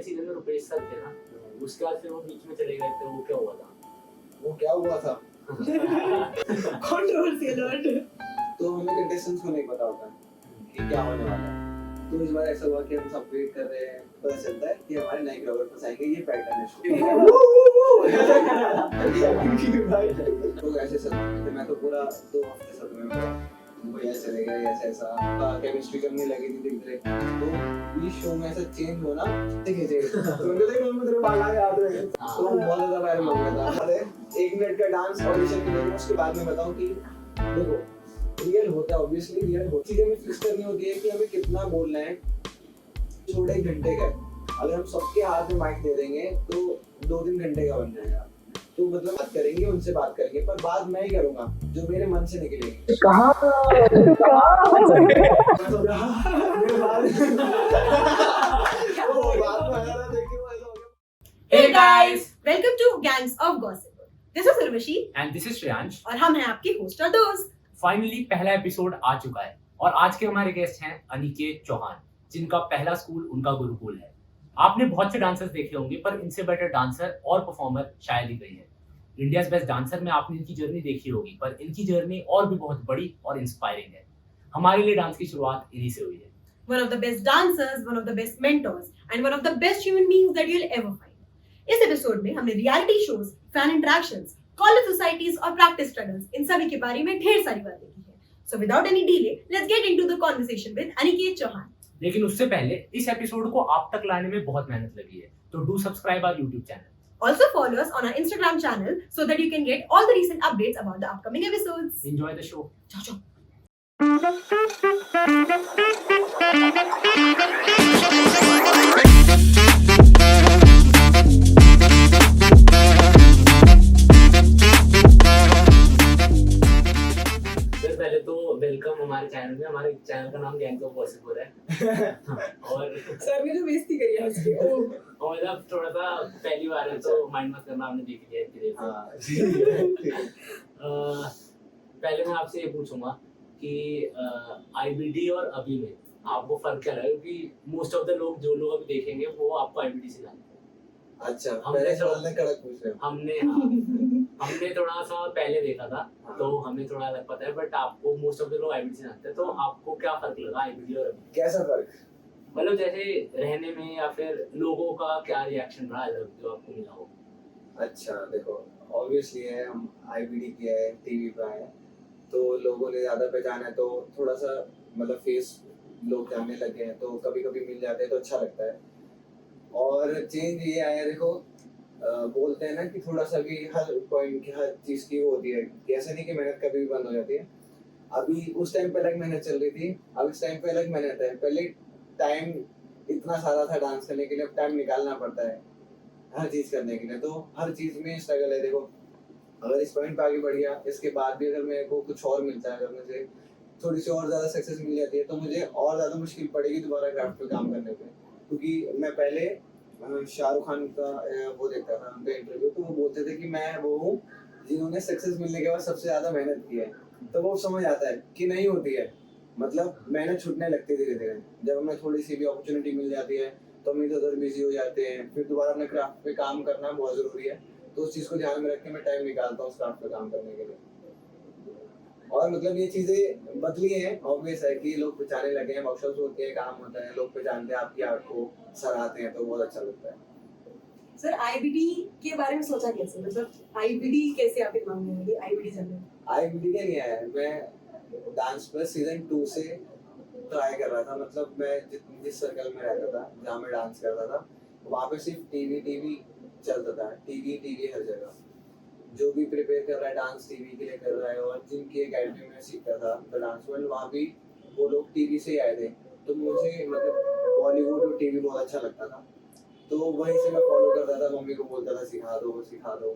Season में Rupesh sir थे ना, उसके बाद फिर वो बीच में चले गए थे। वो क्या हुआ था? वो क्या हुआ था? Controversial word. तो हमें कंटेस्टेंट्स को नहीं पता होता कि क्या होने वाला है। तो इस बार ऐसा हुआ कि हम सब वेट कर रहे हैं, पता चलता है कि हमारे नए ग्राहक फंस आएंगे, ये पैटर्न है शो। तो ऐसे सब मैं तो पूरा 2 हफ्ते सब में वो ऐसे चले गए, ऐसा केमिस्ट्री करने लगी थी धीरे धीरे। तो इस शो में ऐसा चेंज होना ठीक है। तो मुझे देखो मैं तेरे बाल आए याद रहे, तो बहुत ज्यादा वायरल हो गया था। अरे 1 मिनट का डांस ऑडिशन के लिए उसके बाद में बताऊं कि देखो रियल होता है, ऑब्वियसली रियल होती है। हमें फिक्स करनी होती है कि हमें कितना बोलना है। छोटा 1 घंटे का, अगर हम सबके हाथ में माइक दे देंगे तो 2-3 घंटे का बन जाएगा। तो मतलब बात करेंगे, उनसे बात करेंगे, पर बात मैं ही करूंगा जो मेरे मन से निकलेगी। Hey guys, welcome to Gangs of Gossip. This is Urvashi and this is Shreyansh. और हम हैं आपके होस्ट और दोस्त। फाइनली पहला एपिसोड आ चुका है और आज के हमारे गेस्ट हैं अनिकेत चौहान, जिनका पहला स्कूल उनका गुरुकुल है। आपने बहुत से डांसर्स देखे होंगे, पर इनसे बेटर डांसर और परफॉर्मर शायद ही कोई है। इंडियाज बेस्ट डांसर में आपने इनकी जर्नी देखी होगी, पर इनकी जर्नी और भी बहुत बड़ी और इंस्पायरिंग है। हमारे लिए डांस की शुरुआत इन्हीं से हुई है। One of the best dancers, one of the best mentors, and one of the best human beings that you'll ever find. इस एपिसोड में हमने reality shows, fan interactions, college societies और प्रैक्टिस स्ट्रगल्स, इन सभी के बारे में ढेर सारी बातें की है। So without any delay, let's get into the conversation with Aniket Chauhan. लेकिन उससे पहले इस एपिसोड को आप तक लाने में बहुत मेहनत लगी है, तो do subscribe our YouTube channel. Also follow us on our Instagram channel so that you can get all the recent updates about the upcoming episodes. Enjoy the show. Ciao, ciao. पहले तो वेलकम हमारे channel में। हमारे channel का नाम gangs of gossip है और sir ने तो बेइज्जती करी है उसकी। और मतलब थोड़ा सा पहली बार है तो माइंड मत करना, आपने देख लिया इतनी देर से। पहले मैं आपसे ये पूछूंगा कि आईबीडी और अभी में आपको फर्क क्या लगा, क्योंकि मोस्ट ऑफ द लोग जो लोग अभी देखेंगे वो आपको आईबीडी से जानते हैं। अच्छा, हमने पहले तो- सवाल ने कड़क पूछ रहे हो। हमने थोड़ा सा पहले देखा था तो हमें थोड़ा अलग पता है, बट आपको मोस्ट ऑफ द लोग आईबीडी से जानते हैं। तो आपको क्या फर्क लगा आईबीडी और अभी? कैसा फर्क? मतलब जैसे रहने में या फिर लोगों का क्या रिएक्शन रहा अलग जो आपको मिला हो? अच्छा देखो, ऑब्वियसली है, हम आईबीडी किया है, टीवी पे आए हैं, तो लोगों ने ज्यादा पहचाना है, तो थोड़ा सा मतलब फेस लोग जानने लगे हैं, तो कभी कभी मिल जाते हैं तो अच्छा लगता है। और चेंज ये आया, देखो बोलते हैं ना कि थोड़ा सा भी हर पॉइंट की हर चीज की वो होती है, कि ऐसा नहीं कि मेहनत कभी भी बंद हो जाती है। अभी उस टाइम पे अलग मेहनत चल रही थी, अब इस टाइम पे अलग मेहनत है। पहले टाइम इतना सारा था डांस करने के लिए, अब टाइम निकालना पड़ता है हर चीज करने के लिए, तो हर चीज में स्ट्रगल है। देखो अगर इस पॉइंट पे आगे बढ़ गया, इसके बाद भी अगर मेरे को कुछ और मिलता है, अगर मुझे थोड़ी सी और ज्यादा सक्सेस मिल जाती है, तो मुझे और ज्यादा मुश्किल पड़ेगी दोबारा क्राफ्ट पे काम करने पे। क्योंकि मैं पहले शाहरुख खान का वो देखता था उनका इंटरव्यू, तो वो बोलते थे कि मैं वो हूँ जिन्होंने सक्सेस मिलने के बाद सबसे ज्यादा मेहनत की है। तो वो समझ आता है कि नहीं होती है, मतलब मेहनत छूटने लगती है धीरे धीरे। जब हमें थोड़ी सी भी अपॉर्चुनिटी मिल जाती है तो हम इधर उधर बिजी हो जाते हैं, फिर दोबारा अपने क्राफ्ट पे काम करना बहुत जरूरी है। तो उस चीज को ध्यान में रख के मैं टाइम निकालता हूँ उस क्राफ्ट पे काम करने के लिए। और मतलब ये चीजें बदली हैं, ऑब्वियस है कि लोग पहचानने लगे हैं, वर्कशॉप्स होते हैं, काम होता है, लोग पहचानते हैं आपकी आर्ट को, सराहते हैं, तो बहुत अच्छा लगता है। सर आईबीडी के बारे में सोचा कैसे, मतलब आईबीडी कैसे आपके दिमाग में आई आईबीडी चलने? आईबीडी का नहीं आया, मैं डांस प्लस सीजन 2 से ट्राई कर रहा था। मतलब मैं जिस सर्कल में रहता था, जहाँ मैं डांस करता था, वहाँ पे सिर्फ टीवी चलता था। टीवी हर जगह, जो भी प्रिपेयर कर रहा है डांस टीवी के लिए कर रहा है। और जिनकी एकेडमी में सीखता था द डांस वर्ल्ड, वहाँ भी वो लोग टीवी से ही आए थे। तो मुझे मतलब बॉलीवुड और टीवी बहुत अच्छा लगता था, तो वहीं से मैं फॉलो करता था। मम्मी को बोलता था सिखा दो।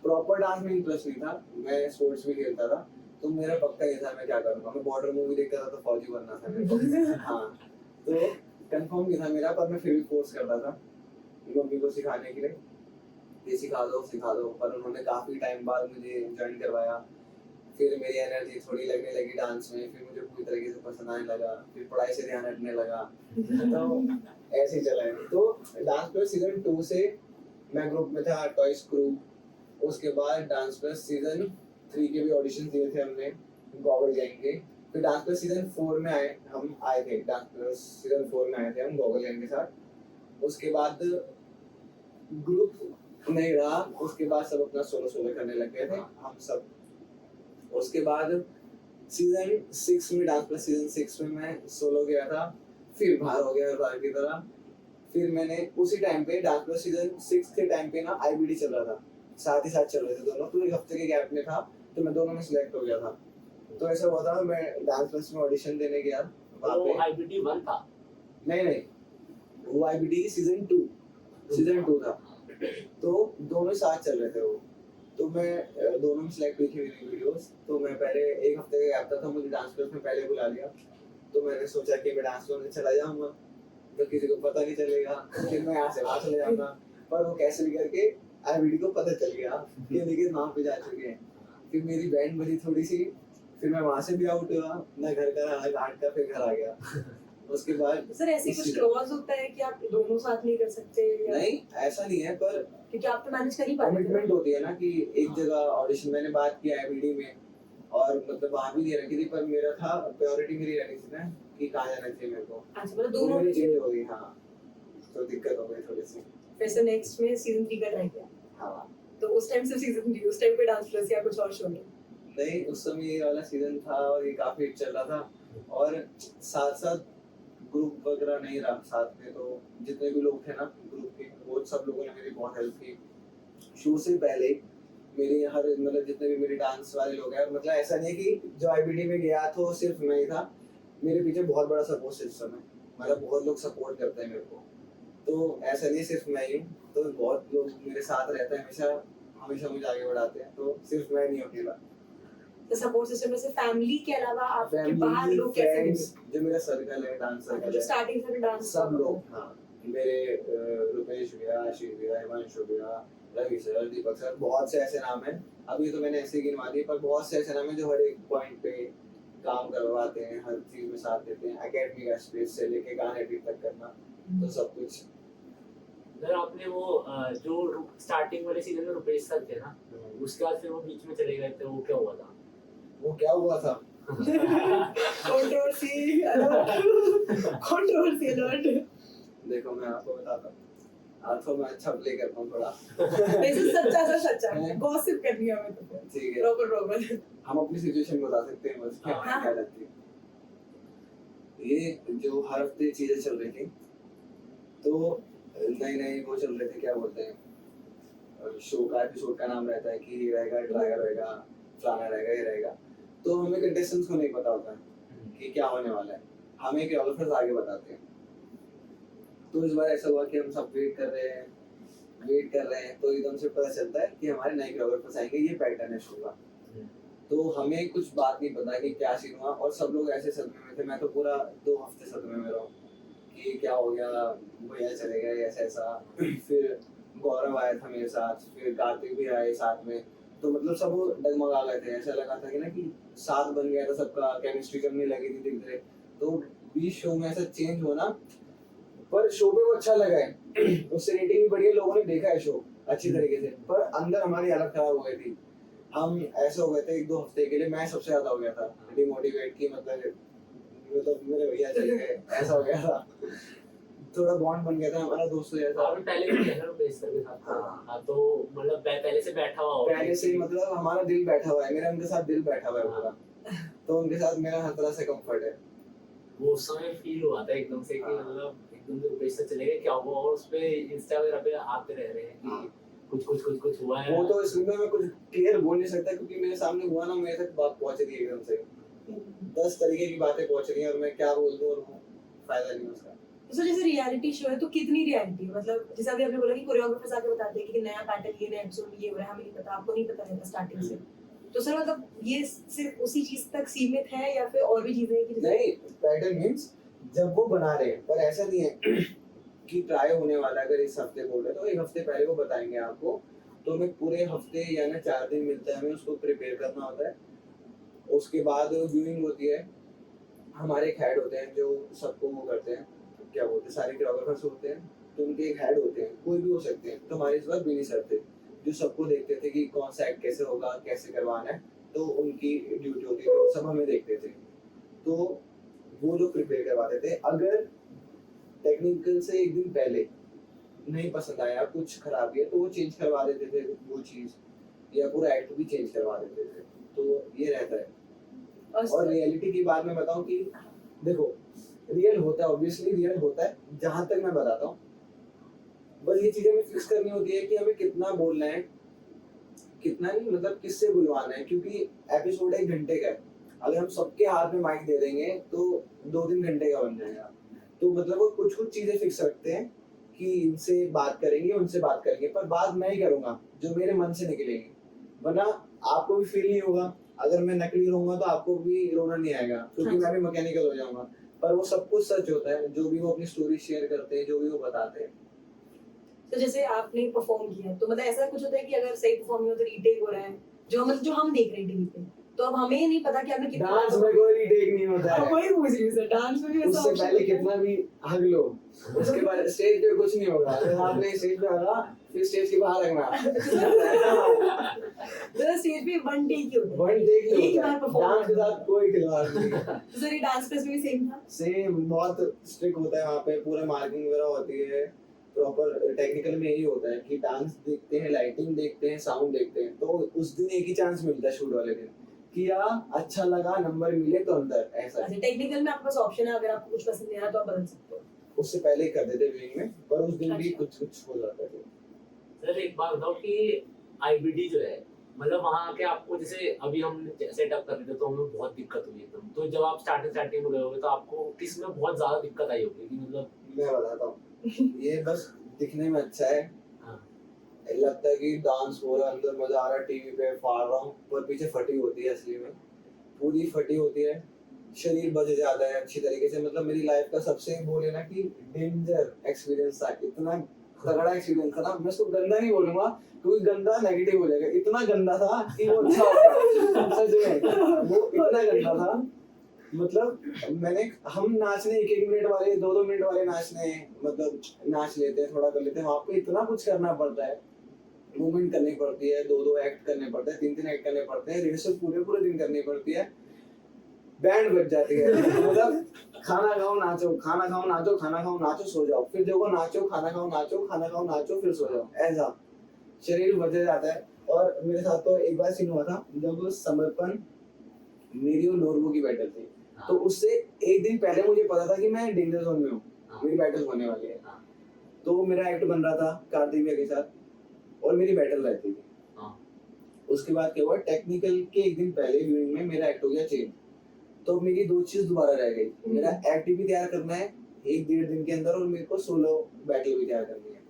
प्रॉपर डांस में इंटरेस्ट नहीं था, मैं स्पोर्ट्स भी खेलता था, तो मेरा पक्का ये था मैं क्या करूँगा। मैं बॉर्डर मूवी देखता था तो फौजी बनना था मेरे को। हाँ, तो कंफर्म नहीं था मेरा, पर मैं फिर भी फोर्स करता था मम्मी को सिखाने के लिए, ये सिखा दो। पर उन्होंने काफ़ी टाइम बाद मुझे ज्वाइन करवाया। फिर मेरी एनर्जी थोड़ी लगने लगी डांस में, फिर मुझे पूरी तरीके से पसंद आने लगा, फिर पढ़ाई से ध्यान हटने लगा। तो ऐसे ही चला है। तो डांस प्लस सीजन 2 से मैं ग्रुप में था, टॉयज ग्रुप। उसके बाद डांस प्लस सीजन 3 के भी ऑडिशन दिए थे हमने गॉगल गैंग के। फिर डांस प्लस सीजन 4 में हम आए थे, डांस प्लस सीजन 4 में आए थे हम गॉगल गैंग के साथ। उसके बाद ग्रुप नहीं रहा, उसके बाद सब अपना सोलो सोलो करने लग गए थे हम सब। उसके बाद सीजन 6 में, डांस प्लस सीजन 6 में मैं सोलो गया था, फिर बाहर हो गया बाहर की तरह। फिर मैंने उसी टाइम पे डांस प्लस सीजन 6 के टाइम पे ना आईबीडी चल रहा था, साथ ही साथ चल रहे थे दोनों, तो एक हफ्ते के गैप में था, तो मैं दोनों में सिलेक्ट हो गया था। तो ऐसा हुआ था, मैं डांस प्लस में ऑडिशन देने गया वहाँ वो पे। आईबीटी 1 था। नहीं, वो आईबीडी सीजन 2 था। तो दोनों साथ चल रहे थे वो। तो मैं दोनों में सिलेक्ट हुई थी मेरी वीडियोस। तो मैं पहले एक हफ्ते का गैप था, मुझे डांस क्लास में पहले बुला लिया। तो मैंने सोचा कि मैं डांस क्लास में चला जाऊंगा तो किसी को पता नहीं चलेगा, फिर मैं यहाँ से वहाँ चले जाऊंगा। पर वो कैसे भी करके आईबीडी को पता चल गया कि निकेत वहाँ पे जा चुके हैं। फिर मेरी बैंड बजी थोड़ी सी, फिर मैं वहाँ से भी आउट हुआ, मैं घर का रहा घाट का, फिर घर आ गया। उसके बाद सर ऐसे कुछ क्लॉज होता है कि आप दोनों साथ नहीं कर सकते या नहीं, ऐसा नहीं है, पर क्योंकि आप तो मैनेज कर ही पाते कमिटमेंट होती है ना कि एक जगह ऑडिशन मैंने बात किया है वीडियो में, और मतलब वहाँ भी दे रखी थी, पर मेरा था प्रायोरिटी मेरी रहनी थी ना कि कहाँ जाना चाहिए मेरे को। अच्छा, मतलब तो दोनों मेरी में चेंज हो गई। हाँ, तो दिक्कत हो गई थोड़ी सी। फिर से नेक्स्ट में सीजन 3 का ट्राई किया। हाँ, तो उस टाइम से सीजन 3, उस टाइम पे डांस प्लस या कुछ और शो में? नहीं, उस समय ये वाला सीजन था और ये काफी हिट चल रहा था, और साथ साथ ग्रुप वगैरह नहीं रहा साथ में। तो जितने भी लोग थे ना ग्रुप के, वो सब लोगों ने मेरी बहुत हेल्प की। शो से पहले मेरे हर मतलब जितने भी मेरे डांस वाले लोग हैं, मतलब ऐसा नहीं है कि जो आईबीडी में गया तो सिर्फ मैं ही था, मेरे पीछे बहुत बड़ा सपोर्ट सिस्टम है, मतलब बहुत लोग सपोर्ट करते हैं मेरे को। तो ऐसा नहीं सिर्फ मैं ही हूँ, तो बहुत लोग मेरे साथ रहते हैं हमेशा मुझे आगे बढ़ाते हैं। तो सिर्फ मैं नहीं अकेला। तो सपोर्ट सिस्टम में से फैमिली के अलावा आपके बाहर फैमिली, लोग कैसे मिले? फ्रेंड्स, जो मेरा सर्कल है, डांस सर्कल जो है, स्टार्टिंग से डांस सब लोग। हाँ, मेरे रुपेश भैया, आशीष भैया, हिमांशु भैया, रवि सर, दीपक सर, बहुत से ऐसे नाम हैं। अभी तो मैंने ऐसे गिनवा दिए, पर बहुत से ऐसे नाम हैं जो हर एक पॉइंट पे काम करवाते हैं, हर चीज में साथ देते हैं। एकेडमी का स्पेस से लेके गाने एडिट तक करना, तो सब कुछ। सर आपने वो जो स्टार्टिंग वाले सीजन में रुपेश सर थे ना, उसके बाद फिर वो बीच में चले गए थे, वो क्या हुआ था? वो क्या हुआ था? Controversy alert. देखो, मैं आपको बताता हूँ, आज तो मैं अच्छा प्ले करता हूँ थोड़ा। वैसे सच्चा गॉसिप करनी है हमें तो फिर। ठीक है, प्रॉपर हम अपनी सिचुएशन बता सकते हैं बस, क्या हाँ। क्या लगती है। ये जो हर हफ्ते चीजें चल रही थी, तो नई वो चल रहे थे, क्या बोलते हैं, शो का एपिसोड का नाम रहता है कि ये रहेगा, ड्राइवर रहेगा, फलाना रहेगा, ये रहेगा। तो हमें कंटेस्टेंट्स को नहीं पता होता है कि क्या होने वाला है, हमें कोरियोग्राफर्स आगे बताते हैं। तो इस बार ऐसा हुआ कि हम सब वेट कर रहे हैं, तो एकदम से पता चलता है कि हमारे नए कोरियोग्राफर्स आएंगे, ये पैटर्न है शो का। तो हमें कुछ बात नहीं पता कि क्या सीन हुआ, और सब लोग ऐसे सदमे में थे। मैं तो पूरा 2 हफ्ते सदमे में रहा कि क्या हो गया, भैया चले गए, ऐसा। फिर गौरव आया था मेरे साथ, फिर कार्तिक भी आए साथ में। तो मतलब सब डगमगा गए थे, ऐसा लगा था कि ना कि साथ बन गया था सबका, केमिस्ट्री करने लगी थी धीरे धीरे। तो बीच शो में ऐसा चेंज होना, पर शो पे वो अच्छा लगा है, उससे रेटिंग भी बढ़िया, लोगों ने देखा है शो अच्छी तरीके से। पर अंदर हमारी हालत खराब हो गई थी, हम ऐसे हो गए थे 1-2 हफ्ते के लिए, मैं सबसे ज्यादा हो गया था डिमोटिवेट की, मतलब मेरे भैया चले गए, ऐसा हो गया था। थोड़ा बॉन्ड बन गया था हमारा दोस्तों जैसा। आपने पहले भी किया था रुपेश सर के साथ? हाँ, तो मतलब पहले से बैठा हुआ होगा। पहले से ही मतलब हमारा दिल बैठा हुआ है, मेरा उनके साथ दिल बैठा हुआ है पूरा। तो उनके साथ मेरा हर तरह से कंफर्ट है। वो उस समय फील हुआ था एकदम से कि मतलब एकदम से रुपेश सर चले गए, क्या हुआ? और उस पे इंस्टा वगैरह पे आते रह रहे हैं कि कुछ हुआ है। वो तो इसमें मैं कुछ क्लियर बोल नहीं सकता, क्योंकि मेरे सामने हुआ ना, मेरे तक बात पहुंच रही है एकदम से, 10 तरीके की बातें पहुंच रही हैं, और मैं क्या बोल दूं, और फायदा नहीं उसका। तो जैसे रियलिटी शो है तो कितनी रियलिटी, मतलब जैसे अभी आपने बोला कि कोरियोग्राफर्स आके बताते हैं कि नया पैटर्न, ये नया एपिसोड ये हो रहा है, हमें नहीं पता, आपको नहीं पता रहता स्टार्टिंग से। तो सर मतलब ये सिर्फ उसी चीज तक सीमित है या फिर और भी चीजें हैं कि नहीं, पैटर्न मींस जब वो बना रहे हैं, पर ऐसा नहीं है कि ट्राई होने वाला है। अगर इस हफ्ते बोल रहे तो 1 हफ्ते पहले वो बताएंगे आपको। तो हमें पूरे हफ्ते या ना 4 दिन मिलता है, हमें उसको प्रिपेयर करना होता है। उसके बाद व्यूइंग होती है, हमारे एक हेड होते हैं जो सबको वो करते हैं, क्या बोलते हैं, सारे कोरियोग्राफर्स होते हैं, तो उनके एक हेड होते हैं, कोई भी हो सकते हैं। तो हमारे इस बार बिनी सर थे जो सबको देखते थे कि कौन सा एक्ट कैसे होगा, कैसे करवाना है, तो उनकी ड्यूटी होती थी, वो सब हमें देखते थे। तो वो जो प्रिपेयर करवाते थे, अगर टेक्निकल से एक दिन पहले नहीं पसंद आया, कुछ खराबी है, तो वो चेंज करवा देते थे वो चीज, या पूरा एक्ट भी चेंज करवा देते थे। तो ये रहता है। और रियलिटी की बात मैं बताऊं कि देखो, रियल होता है, ऑब्वियसली रियल होता है, जहां तक मैं बताता हूँ। बस ये चीजें हमें फिक्स करनी होती है कि हमें कितना बोलना है, कितना नहीं, मतलब किससे बुलवाना है, क्योंकि एपिसोड 1 घंटे का है। अगर हम सबके हाथ में माइक दे देंगे तो 2-3 घंटे का बन जाएगा। तो मतलब वो कुछ कुछ चीजें फिक्स रखते हैं कि इनसे बात करेंगे, उनसे बात करेंगे, पर बात मैं ही करूंगा जो मेरे मन से निकलेगी, वरना आपको भी फील नहीं होगा। अगर मैं नकली रहूंगा तो आपको भी रोना नहीं आएगा, क्योंकि मैं भी मैकेनिकल हो जाऊंगा। पर वो सब कुछ सच होता है, जो भी वो अपनी स्टोरी शेयर करते हैं, जो भी वो बताते हैं। तो जैसे आपने परफॉर्म किया, तो मतलब ऐसा कुछ होता है कि अगर सही परफॉर्म नहीं हो तो रीटेक हो रहा है, जो मतलब जो हम देख रहे हैं टीवी पे, तो अब हमें नहीं पता कि हमें कितना डांस में कोई रीटेक नहीं होता है। वही पूछ रही हूँ सर, डांस में भी ऐसा उससे option पहले होता है? कितना भी हग लो, उसके बाद स्टेज पे कुछ नहीं होगा। अगर आपने स्टेज पे हगा, फिर स्टेज के बाहर रखना। जरा स्टेज पे वन टेक ही होता है, वन टेक एक ही नहीं बार होता है, परफॉर्म डांस के साथ कोई खिलवाड़ नहीं। तो सर ये डांस क्लास में भी सेम था? सेम, बहुत स्ट्रिक्ट होता है वहाँ पे, पूरा मार्किंग वगैरह होती है, प्रॉपर टेक्निकल में यही होता है कि डांस देखते हैं, लाइटिंग देखते हैं, साउंड देखते हैं। तो उस दिन एक ही चांस मिलता है शूट वाले दिन, कि अच्छा लगा, नंबर मिले तो अंदर, ऐसा है। अच्छा, टेक्निकल में आपके पास ऑप्शन है, अगर आपको कुछ पसंद नहीं आया तो आप बदल सकते हो। उससे पहले ही कर देते विंग में, पर उस दिन भी अच्छा। कुछ कुछ हो जाता है। सर एक बात बताओ कि आईबीडी जो है, मतलब वहाँ के आपको, जैसे अभी हम सेटअप कर रहे थे तो हमें बहुत दिक्कत हुई एकदम। तो जब आप स्टार्टिंग में गए होगे तो आपको किस में बहुत ज्यादा दिक्कत आई होगी कि मतलब? मैं बताता हूँ, ये बस दिखने में अच्छा है, हाँ। लगता है कि डांस हो रहा है, अंदर मजा आ रहा है, टीवी पे फाड़ रहा हूँ, पर पीछे फटी होती है, असली में पूरी फटी होती है, शरीर बच जाता है अच्छी तरीके से। मतलब मेरी लाइफ का सबसे बोले ना कि डेंजर एक्सपीरियंस था, इतना तगड़ा एक्सपीरियंस था ना। मैं उसको गंदा नहीं बोलूंगा, क्योंकि गंदा नेगेटिव हो जाएगा, इतना गंदा था कि वो अच्छा हो गया। सच में वो इतना गंदा था, मतलब हम नाचने 1-1 मिनट वाले, 2-2 मिनट वाले नाचने, मतलब नाच लेते हैं, थोड़ा कर लेते हैं, वहाँ पे इतना कुछ करना पड़ता है, मूवमेंट करनी पड़ती है, 2-2 एक्ट करने पड़ते हैं, 3-3 एक्ट करने पड़ते हैं, रिहर्सल पूरे दिन करनी पड़ती है, बैंड बज जाती है। मतलब खाना खाओ नाचो, खाना खाओ नाचो, खाना खाओ नाचो, सो जाओ, फिर देखो नाचो, खाना खाओ नाचो, खाना खाओ नाचो, फिर सो जाओ, ऐसा शरीर बच जाता है। और मेरे साथ तो एक बार सीन हुआ था, जब समर्पण मेरी और नोरबू की बैटल थी, तो उससे एक दिन पहले मुझे पता था कि मैं डेंजर जोन में हूँ, मेरी बैटल होने वाली है। तो मेरा एक्ट बन रहा था कार्तिक भैया के साथ और मेरी बैटल रहती थी। उसके बाद क्या हुआ, टेक्निकल के एक दिन पहले व्यूइंग में मेरा एक्ट हो गया चेंज, तो मेरी 2 चीज दोबारा रह गई। मेरा एक्ट भी तैयार करना है 1-1.5 दिन के अंदर, और मेरे को सोलो बैटल भी तैयार करनी है।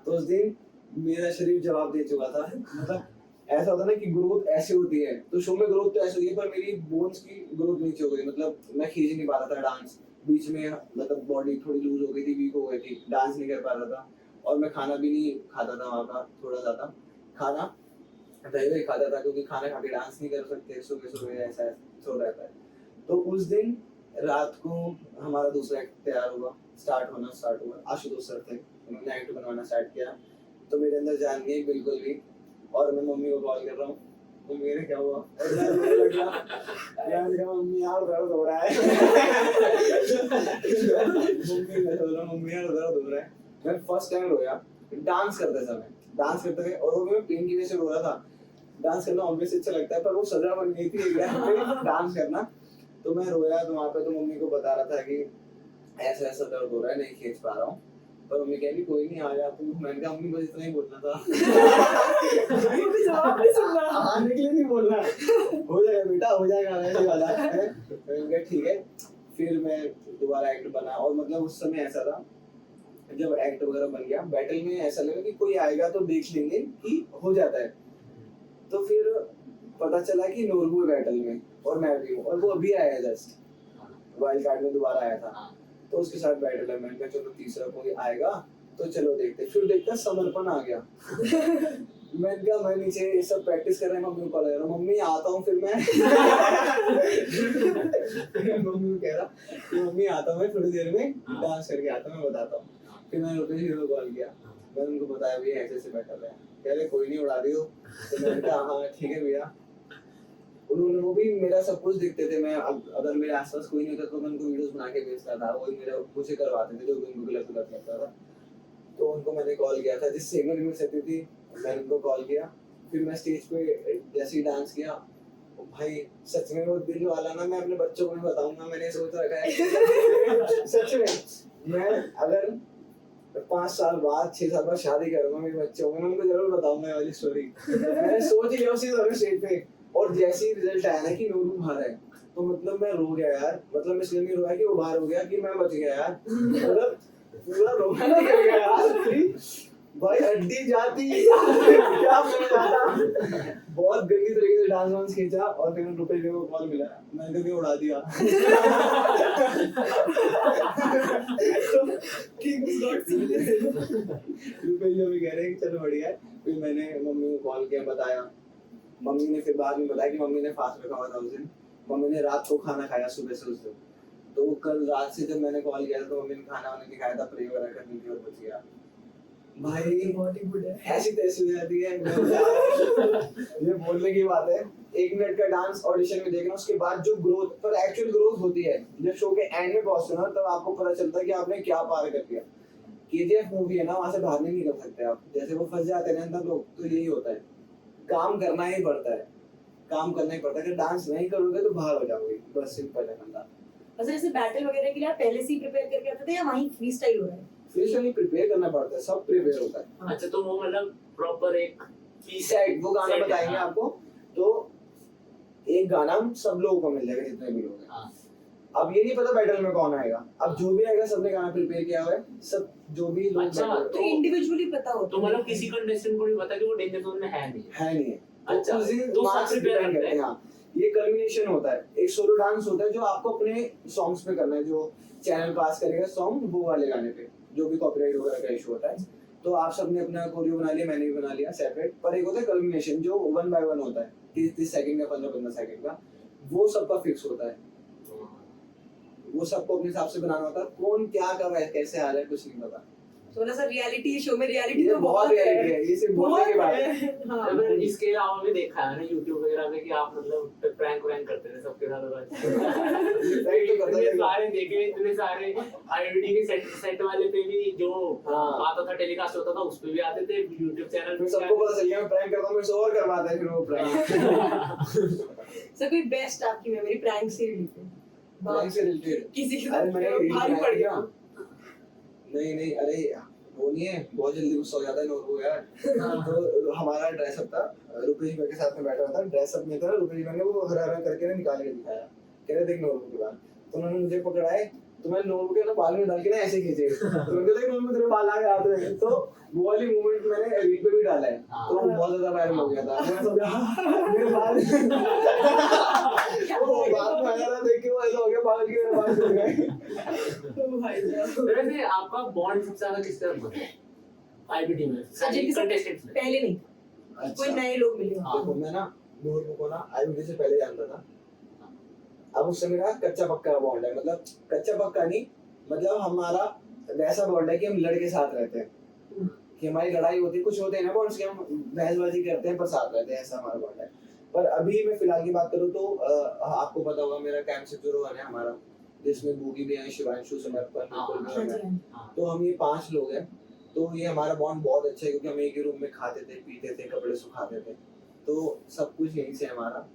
तो उस दिन मेरा शरीर जवाब दे चुका था। मतलब ऐसा होता ना कि ग्रोथ ऐसे होती है, तो शो में ग्रोथ तो ऐसे हुई है, पर मेरी बोन्स की ग्रोथ नीचे हो गई। मतलब मैं खींच नहीं पा रहा था डांस, बीच में मतलब बॉडी थोड़ी लूज हो गई थी, वीक हो गई थी, डांस नहीं कर पा रहा था। और मैं खाना भी नहीं खाता था वहाँ का, थोड़ा ज्यादा खाना दही खाता था, क्योंकि खाना खा के डांस नहीं कर सकते, सुबह ऐसा सो रहता है। तो उस दिन रात को हमारा दूसरा एक्ट तैयार हुआ, स्टार्ट हुआ। आशुतोष सर थे, उन्होंने एक्ट बनवाना स्टार्ट किया, तो मेरे अंदर जान नहीं बिल्कुल भी। और मैं मम्मी को कॉल कर रहा हूँ, तो मेरे क्या हुआ, और मैं रोने लग गया। यार मेरा मम्मी यार दर्द हो रहा है। मम्मी यार दर्द हो रहा है। मैं फर्स्ट टाइम रोया डांस करते समय, डांस करते हुए, और वो मैं पेन की वजह से रो रहा था। डांस करना ऑब्वियसली अच्छा लगता है, पर वो सजा बन गई थी डांस करना। तो मैं रोया, तो वहाँ पे तो मम्मी को बता रहा था कि ऐसा ऐसा दर्द हो रहा है, नहीं खींच पा रहा हूँ। पर मम्मी कह रही कोई नहीं, आ जा तू। मैंने कहा मम्मी बस इतना ही बोलना था। जवाब नहीं सुनना, आने के लिए नहीं बोलना, हो जाएगा बेटा, हो जाएगा, ऐसे वाला है। मैंने कहा ठीक है। फिर मैं दोबारा एक्ट बना, और मतलब उस समय ऐसा था, जब एक्ट वगैरह बन गया, बैटल में ऐसा लगा कि कोई आएगा तो देख लेंगे कि हो जाता है। तो फिर पता चला कि नोरबू बैटल में और मैं भी हूँ, और वो अभी आया है जस्ट, वाइल्ड कार्ड में दोबारा आया था, तो उसके साथ बैटल है। मैंने कहा चलो तीसरा कोई आएगा तो चलो देखते। फिर देखते समर्पण आ गया। मैंने कहा मैं नीचे ये सब प्रैक्टिस कर रहे हैं, मम्मी को कॉल कर रहा हूँ, मम्मी आता हूँ फिर मैं मम्मी को कह रहा कि मम्मी आता हूँ मैं थोड़ी देर में, डांस करके आता हूँ, मैं बताता हूँ। फिर मैंने रुपेश जी को कॉल किया, मैंने उनको बताया भैया ऐसे ऐसे बैठा है, कह रहे कोई नहीं उड़ा रही हो। तो मैंने कहा हाँ ठीक है भैया। उन्होंने वो भी मेरा सब कुछ देखते थे, मैं अगर मेरे आसपास कोई नहीं होता तो मैं उनको वीडियोस बना के भेजता था, वो मेरा मुझे करवाते थे जो भी उनको गलत लगता था। तो उनको मैंने कॉल किया था, जिस सिंगल में सेट थी मैंने उनको कॉल किया। फिर मैं स्टेज पे जैसे ही डांस किया, भाई सच में वो दिल वाला ना मैं अपने बच्चों को नहीं बताऊंगा, मैंने सोच रखा है सच में मैं अगर 5 साल बाद 6 साल बाद शादी करूंगा, मेरे बच्चे होंगे, मैं उनको जरूर बताऊंगा ये वाली स्टोरी। मैंने सोच लिया उसी समय स्टेज पे, और जैसे ही रिजल्ट आया ना कि नूरू बाहर है, तो मतलब मैं रो गया यार। मतलब मैं इसलिए नहीं रोया कि वो बाहर हो गया कि मैं बच गया यार, मतलब पूरा रोमांटिक हो गया यार भाई, हड्डी जाती क्या मैं जाता। बहुत गंदी तरीके से डांस वांस खींचा, और फिर रुपेश को कॉल मिला, मैंने कभी उड़ा दिया रुपेश जी भी कह रहे हैं कि चलो बढ़िया है। फिर मैंने मम्मी को कॉल किया, बताया। मम्मी ने फिर बाद में बताया कि मम्मी ने फास्ट रखा हुआ था उस दिन, मम्मी ने रात को खाना खाया सुबह से उस दिन। तो कल रात से जब मैंने कॉल किया तो मम्मी ने खाना वाना नहीं खाया था, प्रे वगैरह कर दी थी और बच गया। भाई बहुत ही गुड है, ऐसी तैसी हो जाती है। ये बोलने की बात है, 1 मिनट का डांस ऑडिशन में देखना, उसके बाद जो ग्रोथ पर एक्चुअल ग्रोथ होती है जब शो के एंड में पहुंचते ना, तब आपको पता चलता है कि आपने क्या पार कर दिया। केजीएफ मूवी है ना, वहां से बाहर नहीं निकल सकते आप, जैसे वो फंस जाते हैं ना अंदर लोग, तो यही होता है, काम करना ही पड़ता है, काम करना ही पड़ता है। अगर डांस नहीं करोगे तो बाहर हो जाओगे, बस सिंपल है बंदा। अच्छा, जैसे बैटल वगैरह के लिए आप पहले से ही प्रिपेयर करके आते थे या वहीं फ्री स्टाइल हो रहा है? फ्री प्रिपेयर करना पड़ता है, सब प्रिपेयर होता है। अच्छा, तो वो मतलब प्रॉपर एक सेट, वो गाना set, बताएंगे हाँ। आपको, तो एक गाना सब लोगों को मिल जाएगा जितने भी लोग हैं। हाँ। अब ये नहीं पता बैटल में कौन आएगा, अब जो भी आएगा सबने गाना प्रिपेयर किया हुआ है, सब जो भी लोग अच्छा, बैठे तो इंडिविजुअली पता होता तो मतलब किसी कंटेस्टेंट को नहीं पता कि वो डेंजर जोन में है नहीं। है नहीं है। अच्छा, उस दिन तो मार्क्स सब prepare डिपेंड करते हैं। हाँ, ये कल्मिनेशन होता है, एक सोलो डांस होता है जो आपको अपने सॉन्ग्स पे करना है, जो चैनल पास करेगा सॉन्ग वो वाले गाने पे, जो भी कॉपीराइट वगैरह का इशू होता है। तो आप सबने अपना कोरियो बना लिया, मैंने भी बना लिया सेपरेट, पर एक होता है कल्मिनेशन जो 1 बाय 1 होता है, 30 सेकंड या 15 सेकंड का, वो सबका फिक्स होता है। वो सबको अपने हिसाब से बनाना होता है, कौन क्या कर रहा है, कैसे आ रहा है, कुछ नहीं पता। तो ना सर, रियलिटी शो में रियलिटी ये तो बहुत reality है, ये सिर्फ बोलने की बात है। हाँ। अगर इसके अलावा भी देखा है ना यूट्यूब वगैरह पे कि आप मतलब प्रैंक वैंक करते थे सबके साथ Prank तो करता इतने था। सारे देखे, इतने सारे आईआईटी के सेट वाले पे भी जो हाँ। आता था, टेलीकास्ट होता था, उस पे भी आते थे, यूट्यूब चैनल फिर पे सबको पता चल गया मैं प्रैंक करता हूँ, मेरे से और करवाता है फिर वो प्रैंक। सर, कोई बेस्ट आपकी मेमोरी प्रैंक से रिलेटेड? प्रैंक से रिलेटेड किसी के अरे मैंने साथ भारी पड़ गया? नहीं अरे वो नहीं है, बहुत जल्दी गुस्सा हो जाता है नोरू यार। तो हमारा ड्रेसअप था, रुपेश भाई के साथ में बैठा हुआ था, ड्रेसअप में था, रुपेश भाई ने वो हरा हरा करके ना निकाल के दिखाया, कह रहे देख नोरू की बात। तो उन्होंने मुझे पकड़ाए, तो मैं नोरू के ना बाल में डाल के ना ऐसे खींचे, तो उन्होंने देख नोरू तेरे बाल आ गए हाथ में। तो वो वाली मूवमेंट मैंने रील पे भी डाला है, तो वो बहुत ज्यादा वायरल हो गया था। मैं सोचा मेरे बाल वो बाल में आया था, देख के वो ऐसा हो गया पागल की मेरे बाल टूट गए। ओ भाई साहब। तो वैसे आपका बॉन्ड सबसे ज्यादा किस तरह बना आईबीटी में जिनके साथ कंटेस्टेंट्स में? पहले नहीं था, कोई नए लोग मिले हाँ। देखो मैं ना नूर को ना आईबीटी से पहले जानता था। अब उससे मेरा कच्चा पक्का बॉन्ड है, मतलब कच्चा पक्का नहीं, मतलब हमारा वैसा बॉन्ड है कि हम लड़के साथ रहते हैं, कि हमारी लड़ाई होती है, कुछ होते हैं ना बॉन्ड्स के, हम बहसबाजी करते हैं पर साथ रहते हैं, ऐसा हमारा बॉन्ड है। पर अभी मैं फिलहाल की बात करूँ तो आपको पता होगा मेरा कैंप से जो है हमारा, जिसमें बूगी भी है, शिवांशु, समर्पण, हाँ जी, तो हम ये 5 लोग हैं। तो ये हमारा बॉन्ड बहुत अच्छा है क्योंकि हम एक ही रूम में खाते थे, पीते थे, कपड़े सुखाते थे, तो सब कुछ यहीं से हमारा।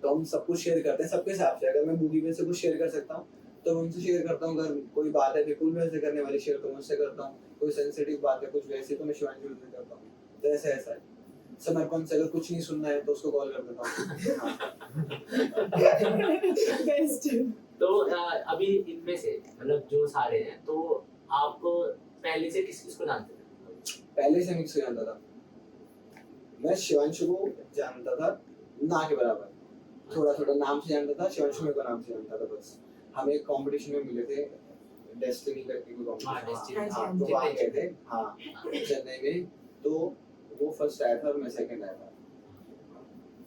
तो हम सब कुछ शेयर करते हैं सबके हिसाब से। अगर मैं बूगी में से कुछ शेयर कर सकता हूँ तो मैं उनसे शेयर करता हूँ, अगर कोई बात है बिल्कुल भी ऐसे करने वाली शेयर तो मैं उससे करता हूँ, कोई सेंसिटिव बात है कुछ वैसी तो मैं शिवांशु से करता हूँ। तो ऐसा है। समर्पण से अगर कुछ नहीं सुनना है तो उसको कॉल कर देता हूँ। बेस्ट। तो अभी इनमें से मतलब जो सारे हैं, तो आप पहले से किस किस को जानते थे? पहले से मिक्स हो जाता था। मैं शिवांशु को जानता था ना के बराबर, थोड़ा थोड़ा नाम से जानता था, शिवांशु मेरे को नाम से जानता था बस। हम एक कंपटीशन में मिले थे, डेस्टिनी करके कोई हाँ, कंपटीशन, Destiny, हाँ, तो वहाँ गए थे, हाँ चेन्नई में। तो वो फर्स्ट आया था और मैं सेकंड आया था।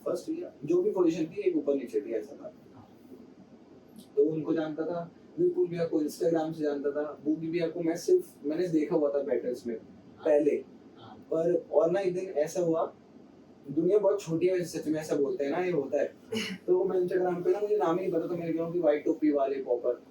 फर्स्ट या जो भी पोजीशन थी एक ऊपर नीचे थी ऐसा था। तो उनको जानता था, विपुल भैया को इंस्टाग्राम से जानता था, बूगी भैया को मैंने देखा हुआ था बैटल्स में पहले। पर और ना एक दिन ऐसा हुआ, दुनिया बहुत छोटी है वैसे, सच में ऐसा बोलते हैं ना, ये होता है। तो मैं इंस्टाग्राम पे ना, मुझे नाम ही नहीं पता, तो मैंने कहा कि व्हाइट टोपी वाले पॉपर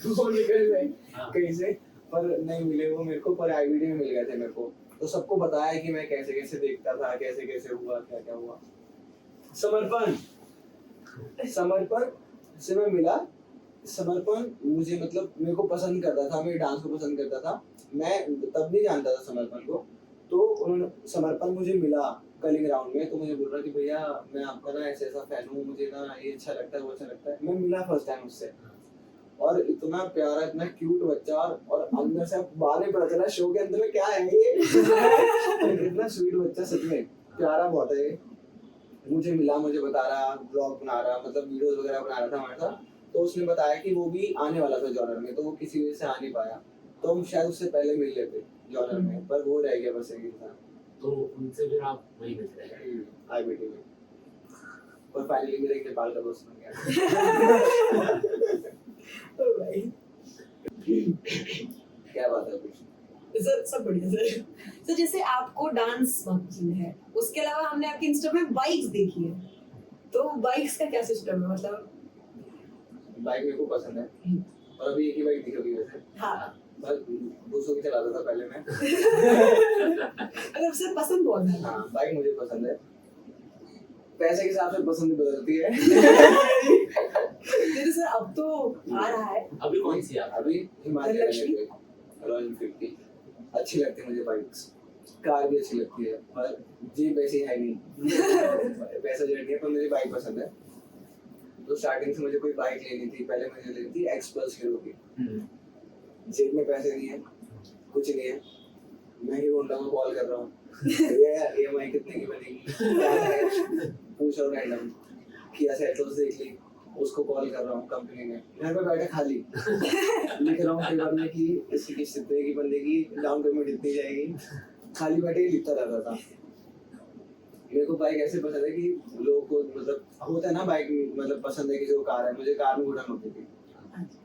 वो निकल गए कहीं से, पर नहीं मिले वो मेरे को, पर आईवीडी में मिल गए थे मेरे को। तो सबको बताया कि मैं कैसे कैसे देखता था, कैसे कैसे हुआ, क्या क्या हुआ। समर्पण से मैं मिला। समर्पण मुझे मतलब मेरे को पसंद करता था, मेरे डांस को पसंद करता था। मैं तब नहीं जानता था समर्पण को। तो उन्होंने समर्पण मुझे मिला कलिंग राउंड में, तो मुझे बोल रहा कि भैया मैं आपका ना ऐसा ऐसा फैन हूँ, मुझे ना ये अच्छा लगता है वो अच्छा लगता है। मैं मिला फर्स्ट टाइम उससे, और इतना प्यारा इतना क्यूट बच्चा, और अंदर से बाद में पता चला शो के अंदर में क्या है ये इतना स्वीट बच्चा, सच में प्यारा बहुत है ये। मुझे मिला, मुझे बता रहा, ब्लॉग बना रहा, मतलब वीडियोस वगैरह बना रहा था हमारे साथ। तो उसने बताया कि वो भी आने वाला था जॉनर में, तो वो किसी वजह से आ नहीं पाया, तो हम शायद उससे पहले मिल लेते जॉनर में, पर वो रह गया बस एक इंसान। तो उनसे फिर आप वही मिल रहे हैं आईबीटी में, और फाइनली मेरा एक नेपाल का दोस्त बन गया। क्या बात है कुछ सर, सब बढ़िया सर। तो जैसे आपको डांस बहुत पसंद है, उसके अलावा हमने आपके इंस्टा में बाइक्स देखी है, तो बाइक्स का क्या सिस्टम है? मतलब बाइक मेरे को पसंद है, और अभी एक ही बाइक दिखी वैसे। हाँ, बस दूसरों की चलाता था पहले मैं। मतलब सर पसंद बहुत है। हाँ, बाइक मुझे पसंद है, पैसे के हिसाब से पसंद बदलती है। जैसे सर अब तो आ रहा है, अभी कौन सी आप? अभी हिमालय रॉयल एनफील्ड अच्छी लगती है मुझे बाइक्स। कार भी अच्छी लगती है, पर जीप ऐसी है नहीं, पैसा जेट नहीं है, पर मुझे बाइक पसंद है। तो स्टार्टिंग से मुझे कोई बाइक लेनी थी, पहले मुझे लेनी थी एक्सपल्स हीरो की। जेब में पैसे नहीं है, कुछ नहीं है, मैं ही होंडा को कॉल कर रहा हूँ, यार EMI कितने की बनेगी, पूछ रहा हूँ रैंडम, किया सेल्टोस देख ली, उसको कॉल कर रहा हूँ कंपनी में, घर पे बैठे खाली लिख रहा हूँ पेपर में कि इसकी किस्त इतने की बनेगी, डाउन पेमेंट इतनी जाएगी, खाली बैठे ही लिखता रहता था। मेरे को बाइक ऐसे पसंद है कि लोगों को मतलब होता है ना, बाइक मतलब पसंद है किसी को कार है, मुझे कार में घुटन होती थी,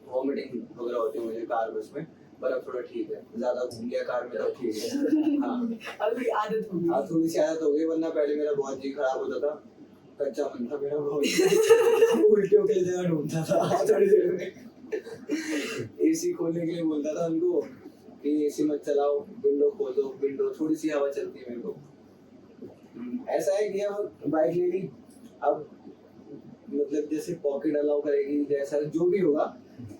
वॉमिटिंग वगैरह होती है मुझे कार बस में, पर अब थोड़ा ठीक है, ज्यादा घूम लिया कार में तो ठीक है। हाँ, अभी आदत हो गई। हाँ थोड़ी सी आदत हो गई, वरना पहले मेरा बहुत जी खराब होता था, कच्चा मन था मेरा बहुत, उल्टियों के लिए जगह ढूंढता था थोड़ी देर में। एसी खोलने के लिए बोलता था उनको कि एसी मत चलाओ, विंडो खोल दो, विंडो थोड़ी सी हवा चलती है मेरे को। ऐसा है कि अब बाइक ले ली, अब मतलब जैसे पॉकेट अलाउ करेगी, जैसा जो भी होगा,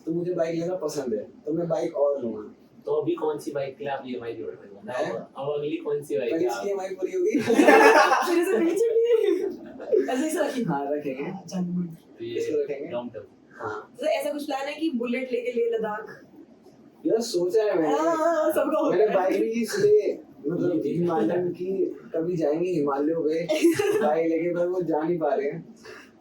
तो मुझे बाइक लेना पसंद है, तो मैं बाइक और लूंगा। तो अभी कौन सी बाइक के लिए आप EMI जोड़ रहे हो? अब अगली कौन सी बाइक पर है? इसकी EMI पूरी होगी। फिर से पीछे ऐसे ही रखी। हाँ रखेंगे, इसको रखेंगे। Long term. हाँ तो ऐसा कुछ प्लान है कि बुलेट लेके ले लद्दाख? यार सोचा है मैंने, सबका होता मैंने है। बाइक भी इसलिए मतलब हिमालयन की, कभी जाएंगे हिमालयों पे बाइक लेके, पर वो जा नहीं पा रहे हैं,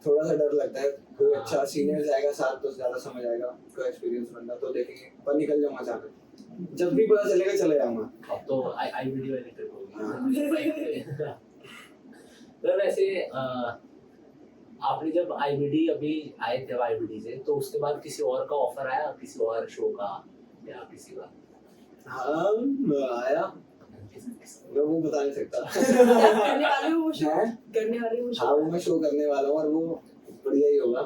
थोड़ा सा डर लगता है। कोई अच्छा सीनियर जाएगा साथ तो ज्यादा समझ आएगा, कोई एक्सपीरियंस बंदा, तो देखेंगे, पर निकल जाऊंगा साथ, जब भी पता चलेगा चले जाऊंगा। अब तो IVD वाली ट्रिप हाँ। होगी। तो वैसे आपने जब IVD अभी आए थे IVD से, तो उसके बाद किसी और का ऑफर आया, किसी और शो का या किसी का? हाँ आया, मैं वो बता नहीं सकता। करने वाले हो वो शो? हैं? करने वाले हो शो? हाँ वो मैं शो करने वाला हूँ, और वो बढ़िया ही होगा।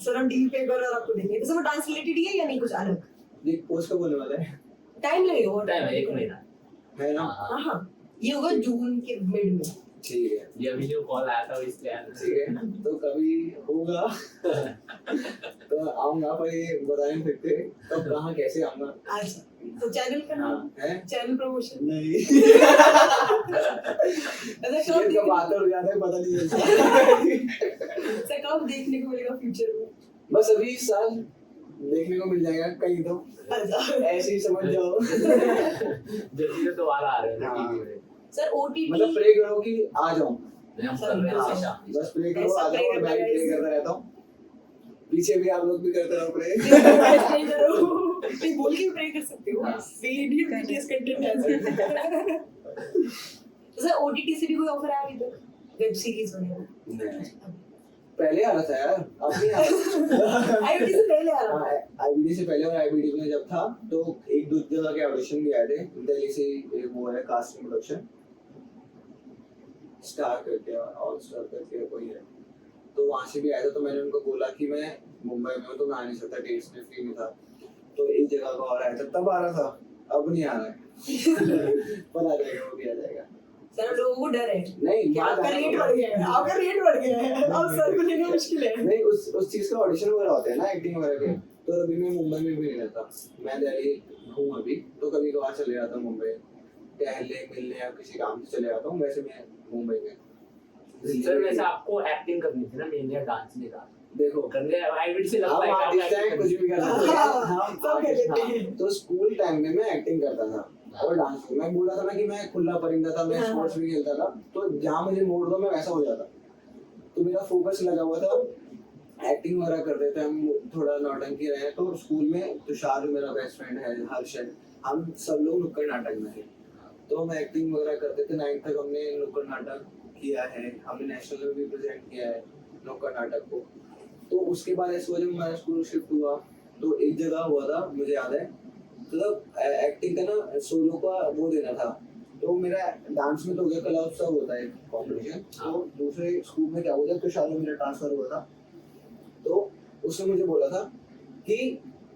सर हम टीवी पे एक बार और आपको देंगे। तो वो डांस रिलेटेड ही है या नहीं कुछ अलग? ये पोस्ट कब होने वाला है? टाइम लगेगा और टाइम है 1 महीना। है ना? हाँ हाँ, ये होगा जून के मिड में। ठीक है, ये अभी जो कॉल आया था इसलिए आया था। ठीक है, तो कभी होगा तो आऊंगा, पर ये बता नहीं सकते कब कहाँ कैसे आऊंगा। अच्छा, तो चैनल का नाम? हाँ, है? Channel promotion? नहीं ऐसा ये कब कब आता हो जाता है पता नहीं चलता। ऐसा कब देखने को मिलेगा फ्यूचर में? बस अभी इस साल देखने को मिल जाएगा कहीं, तो अच्छा। ऐसे ही समझ जाओ। जल्दी से दोबारा आ रहे हैं हाँ। टीवी में। सर OTT मतलब प्रे करो कि आ जाऊं, हम कर रहे हैं हमेशा। बस प्रे करो आ जाओ, और मैं भी प्रे करता रहता हूँ। पीछे भी आप लोग भी करते रहो प्रे। नहीं बोल के प्रे कर सकते हो। वी इंडियन बीटीएस कंटेंट है। सर ओटीटी से भी कोई ऑफर आया अभी तक वेब सीरीज वगैरह? पहले आ रहा था यार, अब नहीं आ रहा। आईबीडी से पहले आ रहा था। आईबीडी से पहले, और आईबीडी में जब था तो एक दो जगह के ऑडिशन भी आए थे। दिल्ली से एक वो है कास्टिंग प्रोडक्शन, स्टार करके, ऑल स्टार करके कोई है, तो वहाँ से भी आया था। तो मैंने उनको बोला कि मैं मुंबई में हूँ तो मैं आ नहीं सकता, डेट्स में फ्री में था। तो एक जगह का और आया था, तब आ रहा था, अब नहीं आ रहा है। पर आ जाएगा, वो भी आ जाएगा। सर लोगों को डर है नहीं, कि आपका रेट बढ़ गया है, आपका रेट बढ़ गया है, अब सर को लेना मुश्किल है। नहीं, उस चीज का ऑडिशन वगैरह होते हैं ना, एक्टिंग वगैरह के। तो अभी मैं मुंबई में भी नहीं रहता, मैं दिल्ली हूँ अभी, तो कभी कभार चले जाता हूँ मुंबई, टहलने मिलने या किसी काम से चले जाता हूँ। वैसे मैं मुंबई में। सर वैसे आपको एक्टिंग करनी थी ना, मेन डांस नहीं था। देखो करने आईबीडी से लगता हम है कि आप आर्टिस्ट हैं, acting कुछ भी कर सकते हैं। हम सब कर artist लेते हैं। हैं। तो स्कूल टाइम में मैं एक्टिंग करता था और डांस भी। मैं बोला था ना कि मैं खुला परिंदा था, मैं हाँ। स्पोर्ट्स भी खेलता था, तो जहाँ मुझे मोड़ दो मैं वैसा हो जाता। तो मेरा फोकस लगा हुआ था, एक्टिंग वगैरह करते थे हम, थोड़ा नौटंकी रहे। तो स्कूल में तुषार जो मेरा बेस्ट फ्रेंड है, हर्ष है, हम सब लोग नुक्कड़ नाटक में थे। तो हम एक्टिंग वगैरह करते थे। 9th तक हमने नुक्कड़ नाटक किया है, हमने नेशनल में भी प्रेजेंट किया है नुक्कड़ नाटक को। तो उसके बाद ऐसे हुआ, जब हमारा स्कूल शिफ्ट हुआ तो एक जगह हुआ था, मुझे याद है, मतलब एक्टिंग का ना सोलो का वो देना था। तो मेरा डांस में तो हो गया, कला उत्सव होता है कॉम्पिटिशन। तो दूसरे स्कूल में क्या हुआ था, तुषार में मेरा ट्रांसफर हुआ था। तो उसने मुझे बोला था कि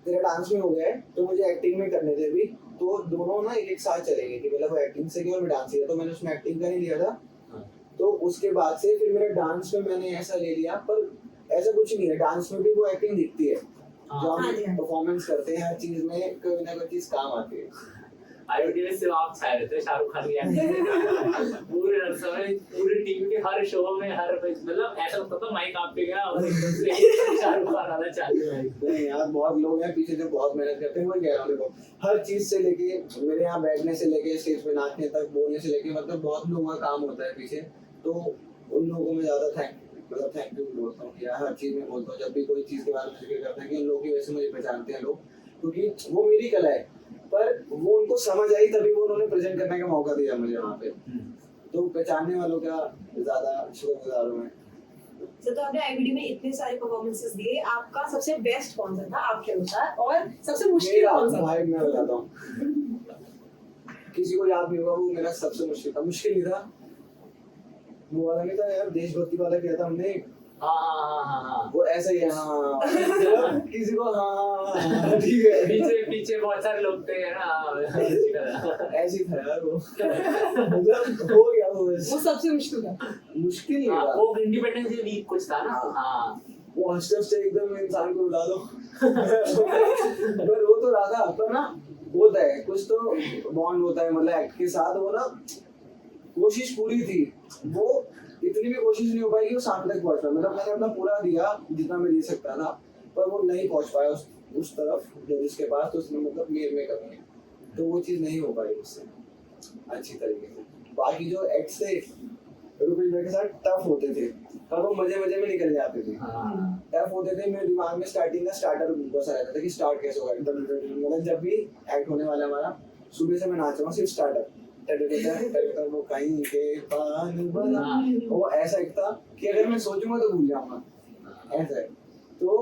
तेरा डांस में हो गया है तो मुझे एक्टिंग में करने दे भी। तो दोनों ना एक साथ चलेंगे, कि मतलब वो एक्टिंग से किया और मैं डांस किया। तो मैंने उसमें एक्टिंग का नहीं लिया था। तो उसके बाद से फिर मेरा डांस में मैंने ऐसा ले लिया, पर ऐसा कुछ नहीं है, डांस में भी वो एक्टिंग दिखती है। जो हम परफॉर्मेंस करते हैं, हर चीज में कोई ना कोई चीज काम आती है। आईबीडी में सिर्फ आप छाए रहते हैं, शाहरुख खान की एक्टिंग पूरे समय, पूरी टीम के हर शो में, हर मतलब ऐसा लगता था माइक आप पे गया और एकदम से शाहरुख खान आना चालू है। नहीं यार, बहुत लोग हैं पीछे जो बहुत मेहनत करते हैं। वही कह रहा हूँ, देखो हर चीज से लेके मेरे यहाँ बैठने से लेके स्टेज पे नाचने तक, बोलने से लेके, मतलब बहुत लोगों का काम होता है पीछे। तो उन लोगों को मैं ज्यादा थैंक यू बोलता हूँ। यार हर चीज में बोलता हूँ, जब भी कोई चीज के बारे में जिक्र करता है कि उन लोगों की वजह से मुझे पहचानते हैं लोग, क्योंकि वो मेरी कला है। पर वो उनको समझ आई, तभी वो उन्होंने प्रेजेंट करने का मौका दिया मुझे वहाँ पे। तो पहचानने वालों का ज्यादा शुक्रगुजार हूँ मैं। सर तो आपने आईबीडी में इतने सारे परफॉर्मेंसेस दिए, आपका सबसे बेस्ट कौन सा था आपके अनुसार, और सबसे मुश्किल कौन सा था? भाई मैं बताता हूँ, किसी को याद नहीं होगा, वो मेरा सबसे मुश्किल था। मुश्किल नहीं था, वो वाला नहीं था यार, देशभक्ति वाला किया था हमने। हाँ वो ऐसा ही है। हाँ किसी को हाँ ठीक है, पीछे बहुत सारे लोग थे ना, ऐसे ही था यार वो। मतलब हो गया वो सबसे मुश्किल था। मुश्किल नहीं था वो इंडिपेंडेंस डे वीक कुछ था ना। हाँ वो हंसते एकदम इंसान को उड़ा दो। पर वो तो रहा था, पर ना होता है कुछ तो बॉन्ड होता है, मतलब एक्ट के साथ। वो ना कोशिश पूरी थी, वो इतनी भी कोशिश नहीं हो पाई कि वो सामने तक पहुंच पाए। मतलब मैंने अपना पूरा दिया जितना मैं दे सकता था, पर वो नहीं पहुंच पाया उस तरफ जजेस के पास। तो उसमें मतलब मेरे में कमी है, तो वो चीज़ नहीं हो पाई उससे अच्छी तरीके से। बाकी जो एक्ट से रुपेश भाई के साथ टफ होते थे, पर वो मजे मजे में निकल जाते थे। टफ होते थे, मेरे दिमाग में स्टार्टिंग का स्टार्टर बसा रहता था कि स्टार्ट कैसे होगा। मतलब जब भी एक्ट होने वाला हमारा, सुबह से मैं नाच रहा हूँ सिर्फ स्टार्टर, वो कहीं के पान बना, वो ऐसा एक था कि अगर मैं सोचूंगा तो भूल जाऊंगा, ऐसा है। तो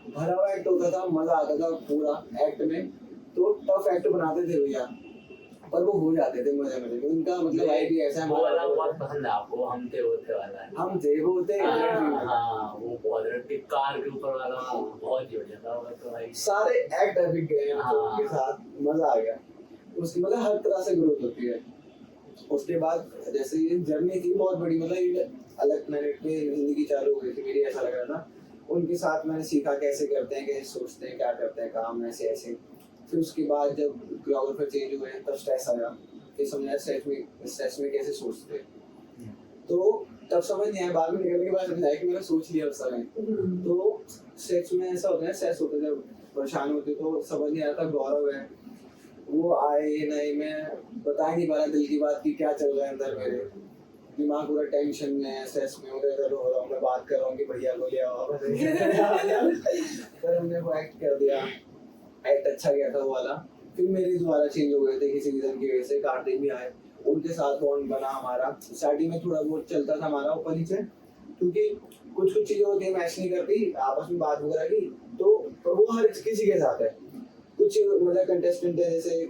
भरा हुआ एक्ट होता था, मजा आता था पूरा एक्ट में। तो टफ एक्ट बनाते थे भैया, पर वो हो जाते थे मजे मजे में। उनका मतलब आई भी ऐसा है, वो वाला बहुत पसंद है आपको, हम थे वो थे वाला। हम थे वो थे। हाँ वो बहुत कार के ऊपर वाला बहुत ही बढ़िया था। तो भाई सारे एक्ट एपिक गए उनके साथ, मजा आ गया। उसकी मतलब हर तरह से ग्रोथ होती है। उसके बाद जैसे ये जर्नी थी बहुत बड़ी, मतलब अलग प्लेनेट पे जिंदगी चालू हो गई थी मेरी, ऐसा लग रहा था। उनके साथ मैंने सीखा कैसे करते हैं, कैसे सोचते हैं, क्या करते हैं काम, ऐसे ऐसे। फिर उसके बाद जब कोरियोग्राफर चेंज हुए तब स्ट्रेस आया, फिर समझा स्ट्रेस में कैसे सोचते हैं। तो तब समझ नहीं आया, बाद में निकलने के बाद समझ आया कि मैंने सोच लिया उस समय। तो स्ट्रेस में ऐसा होता है, स्ट्रेस होते जब परेशान होते तो समझ नहीं आता। गौरव है, वो आए नहीं, मैं बता ही नहीं पा रहा दिल की बात की क्या चल रहा है अंदर मेरे। दिमाग पूरा टेंशन में स्ट्रेस में उधर इधर हो रहा हूँ, मैं बात कर रहा हूँ कि भैया को ले आओ पर हमने वो एक्ट कर दिया, एक्ट अच्छा गया था वो वाला। फिर मेरी दोबारा चेंज हो गए थे किसी रीजन की वजह से, कार्तिक भी आए, उनके साथ बॉन्ड बना हमारा। स्टार्टिंग में थोड़ा बहुत चलता था हमारा ऊपर नीचे, क्योंकि कुछ कुछ चीजें होती है मैच नहीं करती आपस में बात वगैरह की, तो वो हर किसी के साथ है। कुछ मतलब कंटेस्टेंट है जैसे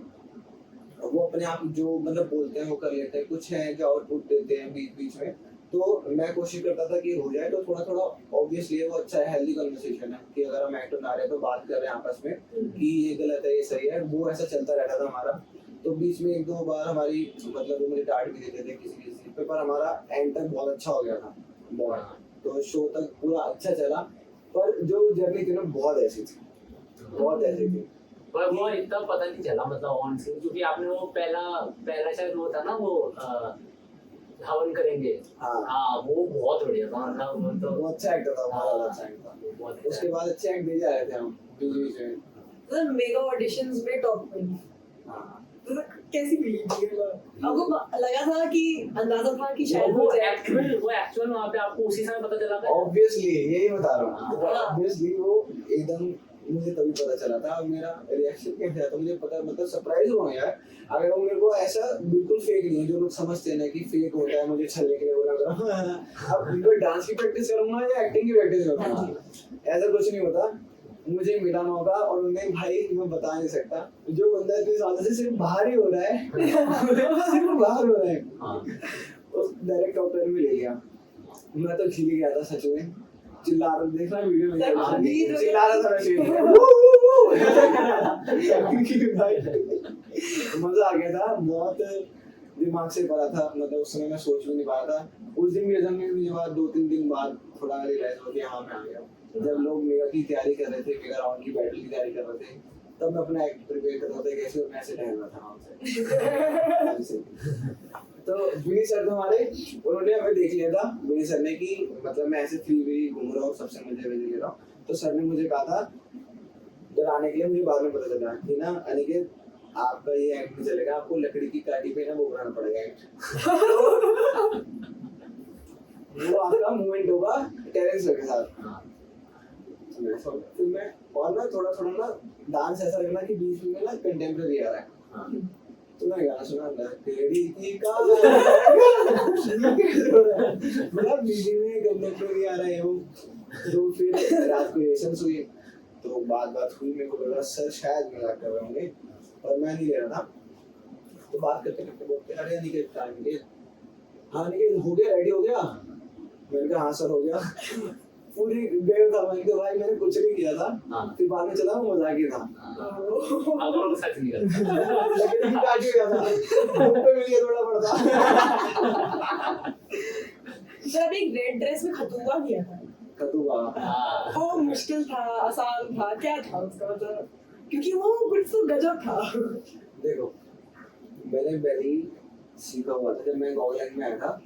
वो अपने आप जो मतलब बोलते हैं वो कर लेते हैं, कुछ है जो आउटपुट देते हैं बीच बीच में, तो मैं कोशिश करता था कि हो जाए तो थोड़ा थोड़ा ऑब्वियसली वो अच्छा है, हेल्दी कन्वर्सेशन है कि अगर हम एक्टर ना रहे तो बात कर रहे हैं आपस में कि ये गलत है ये सही है, वो ऐसा चलता रहता था हमारा। तो बीच में एक दो बार हमारी मतलब वो मुझे डांट भी देते थे किसी किसी पे, पर हमारा एंड तक बहुत अच्छा हो गया था बॉन्ड, तो शो तक पूरा अच्छा चला। पर जो जर्नी थी ना बहुत ऐसी थी, बहुत ऐसी थी। पर वो इतना पता नहीं चला मतलब ऑन सीन, क्योंकि आपने वो पहला शायद वो था ना वो हवन करेंगे, हाँ वो बहुत बढ़िया था, मतलब वो तो वो अच्छा एक्टर था, बहुत अच्छा एक्टर था। बहुत उसके बाद अच्छे एक्ट भेजे आए थे हम बीच बीच में। सर मेगा ऑडिशंस में टॉप में हाँ तो कैसी फीलिंग थी? आपको लगा था कि अंदाजा था कि शायद वो हो जाए? एक्चुअल वहाँ पे आपको उसी समय पता चला था। ऑब्वियसली यही बता रहा हूँ, हाँ। ऑब्वियसली वो एकदम मुझे तभी पता चला था। मेरा रिएक्शन कैसा था तो मुझे पता, मतलब सरप्राइज हुआ यार। अगर वो मेरे को ऐसा बिल्कुल फेक नहीं है जो लोग समझते हैं ना कि फेक होता है, मुझे छलने के लिए बोला करो अब बिल्कुल डांस की प्रैक्टिस करूंगा या एक्टिंग की प्रैक्टिस करूंगा, ऐसा कुछ नहीं होता। मुझे मिला मौका और उन्हें भाई मैं बता नहीं सकता, जो बंदा इतनी सालों से सिर्फ बाहर ही हो रहा है सिर्फ बाहर हो रहा है, उस डायरेक्ट डॉक्टर में ले लिया। मैं तो खिल गया था सच में, चिल्ला रहा, देखना वीडियो में चिल्ला रहा था मजा आ गया था, बहुत दिमाग से पड़ा था, मतलब उस समय मैं सोच भी नहीं पा रहा था। उस दिन मेरे में मुझे बाद 2-3 दिन बाद थोड़ा रियलाइज हो गया हाँ मैं आ गया। जब लोग मेगा की तैयारी कर रहे थे, मेगा राउंड की बैटल की तैयारी कर रहे थे, तब मैं अपना एक्ट प्रिपेयर कर रहा था कैसे, और मैं ऐसे टहल रहा था आराम से तो विनी सर तो हमारे, उन्होंने हमें देख लिया था विनी सर ने कि मतलब मैं ऐसे फ्री भी घूम रहा हूँ, सबसे मजे ले रहा हूँ, तो सर ने मुझे कहा था डराने के लिए। मुझे बाद में पता चला कि ना अनिकेत आपका ये एक्ट नहीं चलेगा, आपको लकड़ी की काटी पे ना वो बनाना पड़ेगा एक्ट वो आपका मूवमेंट होगा टेरेंस सर के साथ। फिर मैं और ना थोड़ा थोड़ा ना डांस ऐसा लगना कि बीच में ना कंटेम्प्रेरी आ रहा है, तो मैं गाना सुना तेरी की का मतलब बीच में कंटेम्प्रेरी आ रहा है वो। तो फिर रात को रिहर्सल्स हुई, तो बात हुई, मेरे को लगा सर शायद मजाक कर रहे होंगे, पर मैं नहीं ले रहा था। तो बात करते करते बोलते अरे निकेत टाइम निकेत, हाँ निकेत हो गया, रेडी हो गया? मैंने कहा हाँ सर हो गया पूरी गए था। मैंने कहा भाई मैंने कुछ नहीं किया था, फिर बाद में चला वो मजाक ही था अगर सच नहीं करता लेकिन काट गया था मुंह पे भी थोड़ा पड़ता। सर अभी एक रेड ड्रेस में खतुआ किया था, खतुआ वो मुश्किल था आसान था, क्या था उसका मतलब, क्योंकि वो कुछ तो गजब था। देखो मैंने बैली सीखा हुआ था जब मैं गॉगलैंड में आया था,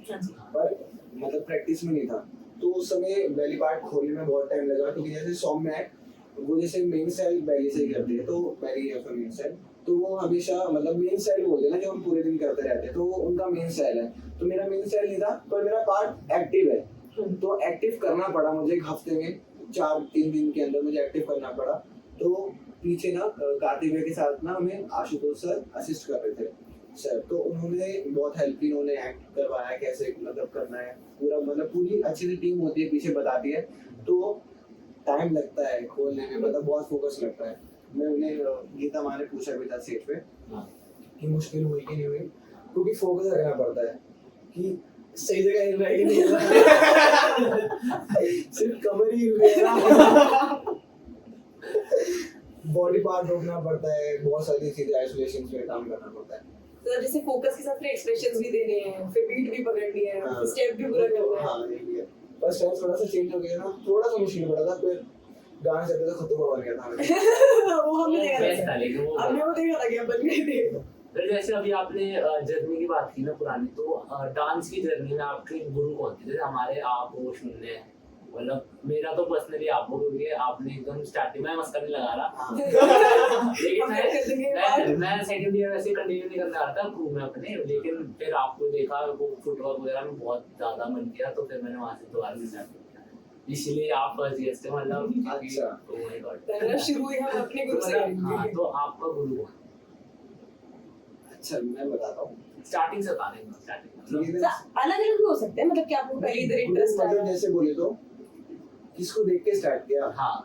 पर मतलब प्रैक्टिस में नहीं था, तो उस समय बैली पार्ट खोलने में बहुत टाइम लगा, क्योंकि जैसे सॉन्ग में वो जैसे मेन स्टाइल बैली से ही करते हैं, तो बैली है उसका मेन स्टाइल, तो वो हमेशा मतलब मेन स्टाइल बोलते हैं ना जो हम पूरे दिन करते रहते हैं, तो वो उनका मेन स्टाइल है। तो मेरा मेन स्टाइल नहीं था, पर मेरा पार्ट एक्टिव है, तो एक्टिव करना पड़ा मुझे। एक हफ्ते में 4-3 दिन के अंदर मुझे एक्टिव करना पड़ा। तो पीछे ना कार्तिक के साथ ना हमें आशुतोष सर असिस्ट कर रहे थे सर, तो उन्होंने बहुत हेल्प की, उन्होंने एक्ट करवाया कैसे मतलब करना है पूरा, मतलब पूरी अच्छी सी टीम होती है पीछे बताती है, तो टाइम लगता है खोलने में, मतलब बहुत फोकस लगता है। मैं उन्हें गीता माँ ने पूछा भी था स्टेज पे कि मुश्किल हुई कि नहीं हुई, क्योंकि फोकस रखना पड़ता है कि सही जगह हिल रहा है कि नहीं हिल रहा सिर्फ कमर ही हिल रहा है बॉडी पार्ट रोकना पड़ता है, बहुत सारी चीजें आइसोलेशन में काम करना पड़ता है। तो जैसे फोकस के साथ फिर एक्सप्रेशंस भी देने हैं, फिर बीट भी पकड़नी है, स्टेप भी पूरा करना है। हाँ ये भी है, बस स्टेप थोड़ा सा चेंज हो गया ना, थोड़ा सा मुश्किल पड़ा था, फिर गाने चलते तो खतुआ बन गया था वो हमने देखा बेस्ट था, लेकिन वो हमने वो देखा था कि बन गए थे। फिर जैसे अभी आपने जर्नी की बात की ना पुरानी, तो डांस की जर्नी में आपके गुरु कौन थे? जैसे हमारे आप हो, शून्य, मतलब मेरा तो पर्सनली आपको, क्योंकि आपने एकदम स्टार्टिंग में मस्का नहीं लगा रहा, हाँ। लेकिन हम कर देंगे मैं सेकंड ईयर वैसे कंटिन्यू नहीं करने आ रहा था ग्रुप में अपने, लेकिन फिर आपको देखा वो फुटवर्क वगैरह में बहुत ज्यादा मन किया, तो फिर मैंने वहां से दोबारा से स्टार्ट किया, इसलिए आप फर्स्ट ईयर से मतलब अच्छा। oh my God। पहला शुरू ही हम अपने गुरु से हाँ, करेंगे। तो आपका गुरु कौन? अच्छा मैं बताता हूँ। स्टार्टिंग से बता देंगे, स्टार्टिंग ये अलग अलग भी हो सकते हैं, मतलब कि आपको पहले इधर इंटरेस्ट मतलब आया। जैसे बोले तो किसको देख के स्टार्ट किया। हाँ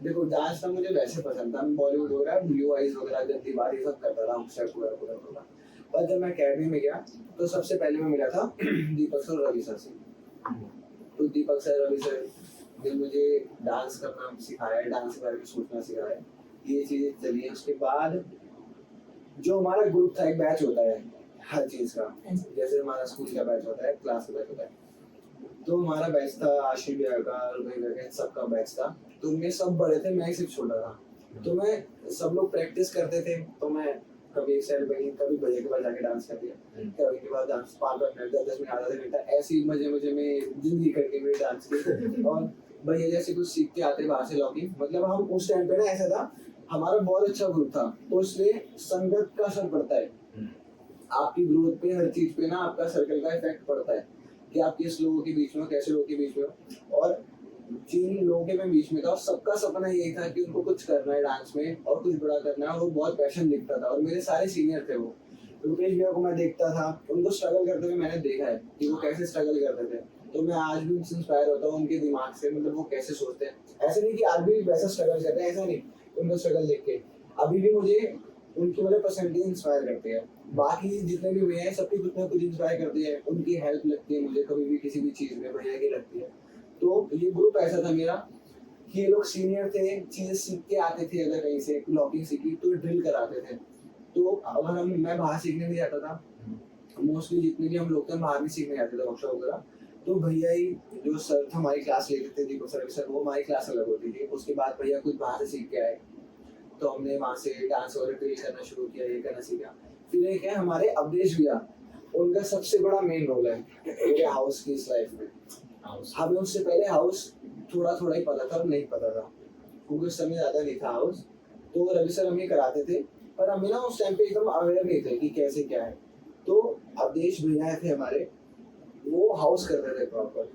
देखो डांस तो मुझे वैसे पसंद था, मैं बॉलीवुड वगैरह ब्लू आइज वगैरह गंदी बात ये सब करता था, स्टेप पूरा पूरा पूरा। पर जब मैं अकेडमी में गया तो सबसे पहले मैं मिला था दीपक सर और रवि सर से। तो दीपक सर रवि सर ने मुझे डांस करना सिखाया है, डांस के बारे में सोचना सिखाया है, ये चीजें चली है। उसके बाद जो हमारा ग्रुप था, एक बैच होता है हर चीज का, जैसे हमारा स्कूल का बैच होता है, क्लास का बैच होता है, तो हमारा बैच था आशीष भैया का, रुबई भैया का, सबका बैच था। तो उनमें सब बड़े थे, मैं सिर्फ छोटा था। तो मैं सब लोग प्रैक्टिस करते थे, तो मैं कभी एक साइड बनी, कभी भैया के पास जाके डांस कर दिया, कभी के बाद डांस 5 मिनट 10 मिनट आधा घंटा ऐसे ही मजे मजे में जिंदगी कटनी मेरी डांस की। और भैया जैसे कुछ सीख के आते बाहर से लॉकिंग, मतलब हम उस टाइम पे ना ऐसा था, हमारा बहुत अच्छा ग्रुप था, तो इसलिए संगत का असर पड़ता है आपकी ग्रोथ पे, हर चीज पे ना आपका सर्कल का इफेक्ट पड़ता है कि आप किस लोगों के बीच में हो, कैसे लोगों के बीच में हो। और जिन लोगों के मैं बीच में था, और सबका सपना यही था कि उनको कुछ करना है डांस में और कुछ बड़ा करना है, और वो बहुत पैशन दिखता था। और मेरे सारे सीनियर थे, वो रुपेश भैया को मैं देखता था, उनको स्ट्रगल करते हुए मैंने देखा है कि वो कैसे स्ट्रगल करते थे। तो मैं आज भी उनसे इंस्पायर होता हूँ, उनके दिमाग से, मतलब वो कैसे सोचते हैं। ऐसे नहीं कि आज भी वैसा स्ट्रगल करते हैं, ऐसा नहीं, उनका स्ट्रगल देख के अभी भी मुझे उनकी मतलब पर्सनैलिटी इंस्पायर करती है। बाकी जितने भी हुए हैं सबकी कुछ ना कुछ इंस्पायर करती है, उनकी हेल्प लगती है मुझे कभी भी किसी भी चीज में, भैया की लगती है। तो ये ग्रुप ऐसा था मेरा कि ये लोग सीनियर थे, चीजें सीख के आते थे, अगर कहीं से लॉकिंग सीखी तो ड्रिल कराते थे। तो अगर मैं बाहर सीखने नहीं जाता था, मोस्टली जितने भी हम लोग थे बाहर नहीं सीखने जाते थे वर्कशॉप वगैरह, तो भैया ही जो सर था हमारी क्लास लेते थे, दीपक सर, वो हमारी क्लास अलग होती थी। उसके बाद भैया कुछ बाहर से सीख के आए, तो हमने वहाँ से डांस वगैरह ड्रिल करना शुरू किया, ये करना सीखा। फिर एक है हमारे अवधेश भैया, उनका सबसे बड़ा मेन रोल है मेरे हाउस की इस लाइफ में। हमें उससे पहले हाउस थोड़ा थोड़ा ही पता था, नहीं पता था क्योंकि उस समय ज़्यादा नहीं था हाउस। तो रवि सर हमें कराते थे, पर हमें ना उस टाइम पे एकदम अवेयर नहीं थे कि कैसे क्या है। तो अवधेश भैया थे हमारे, वो हाउस करते थे प्रॉपर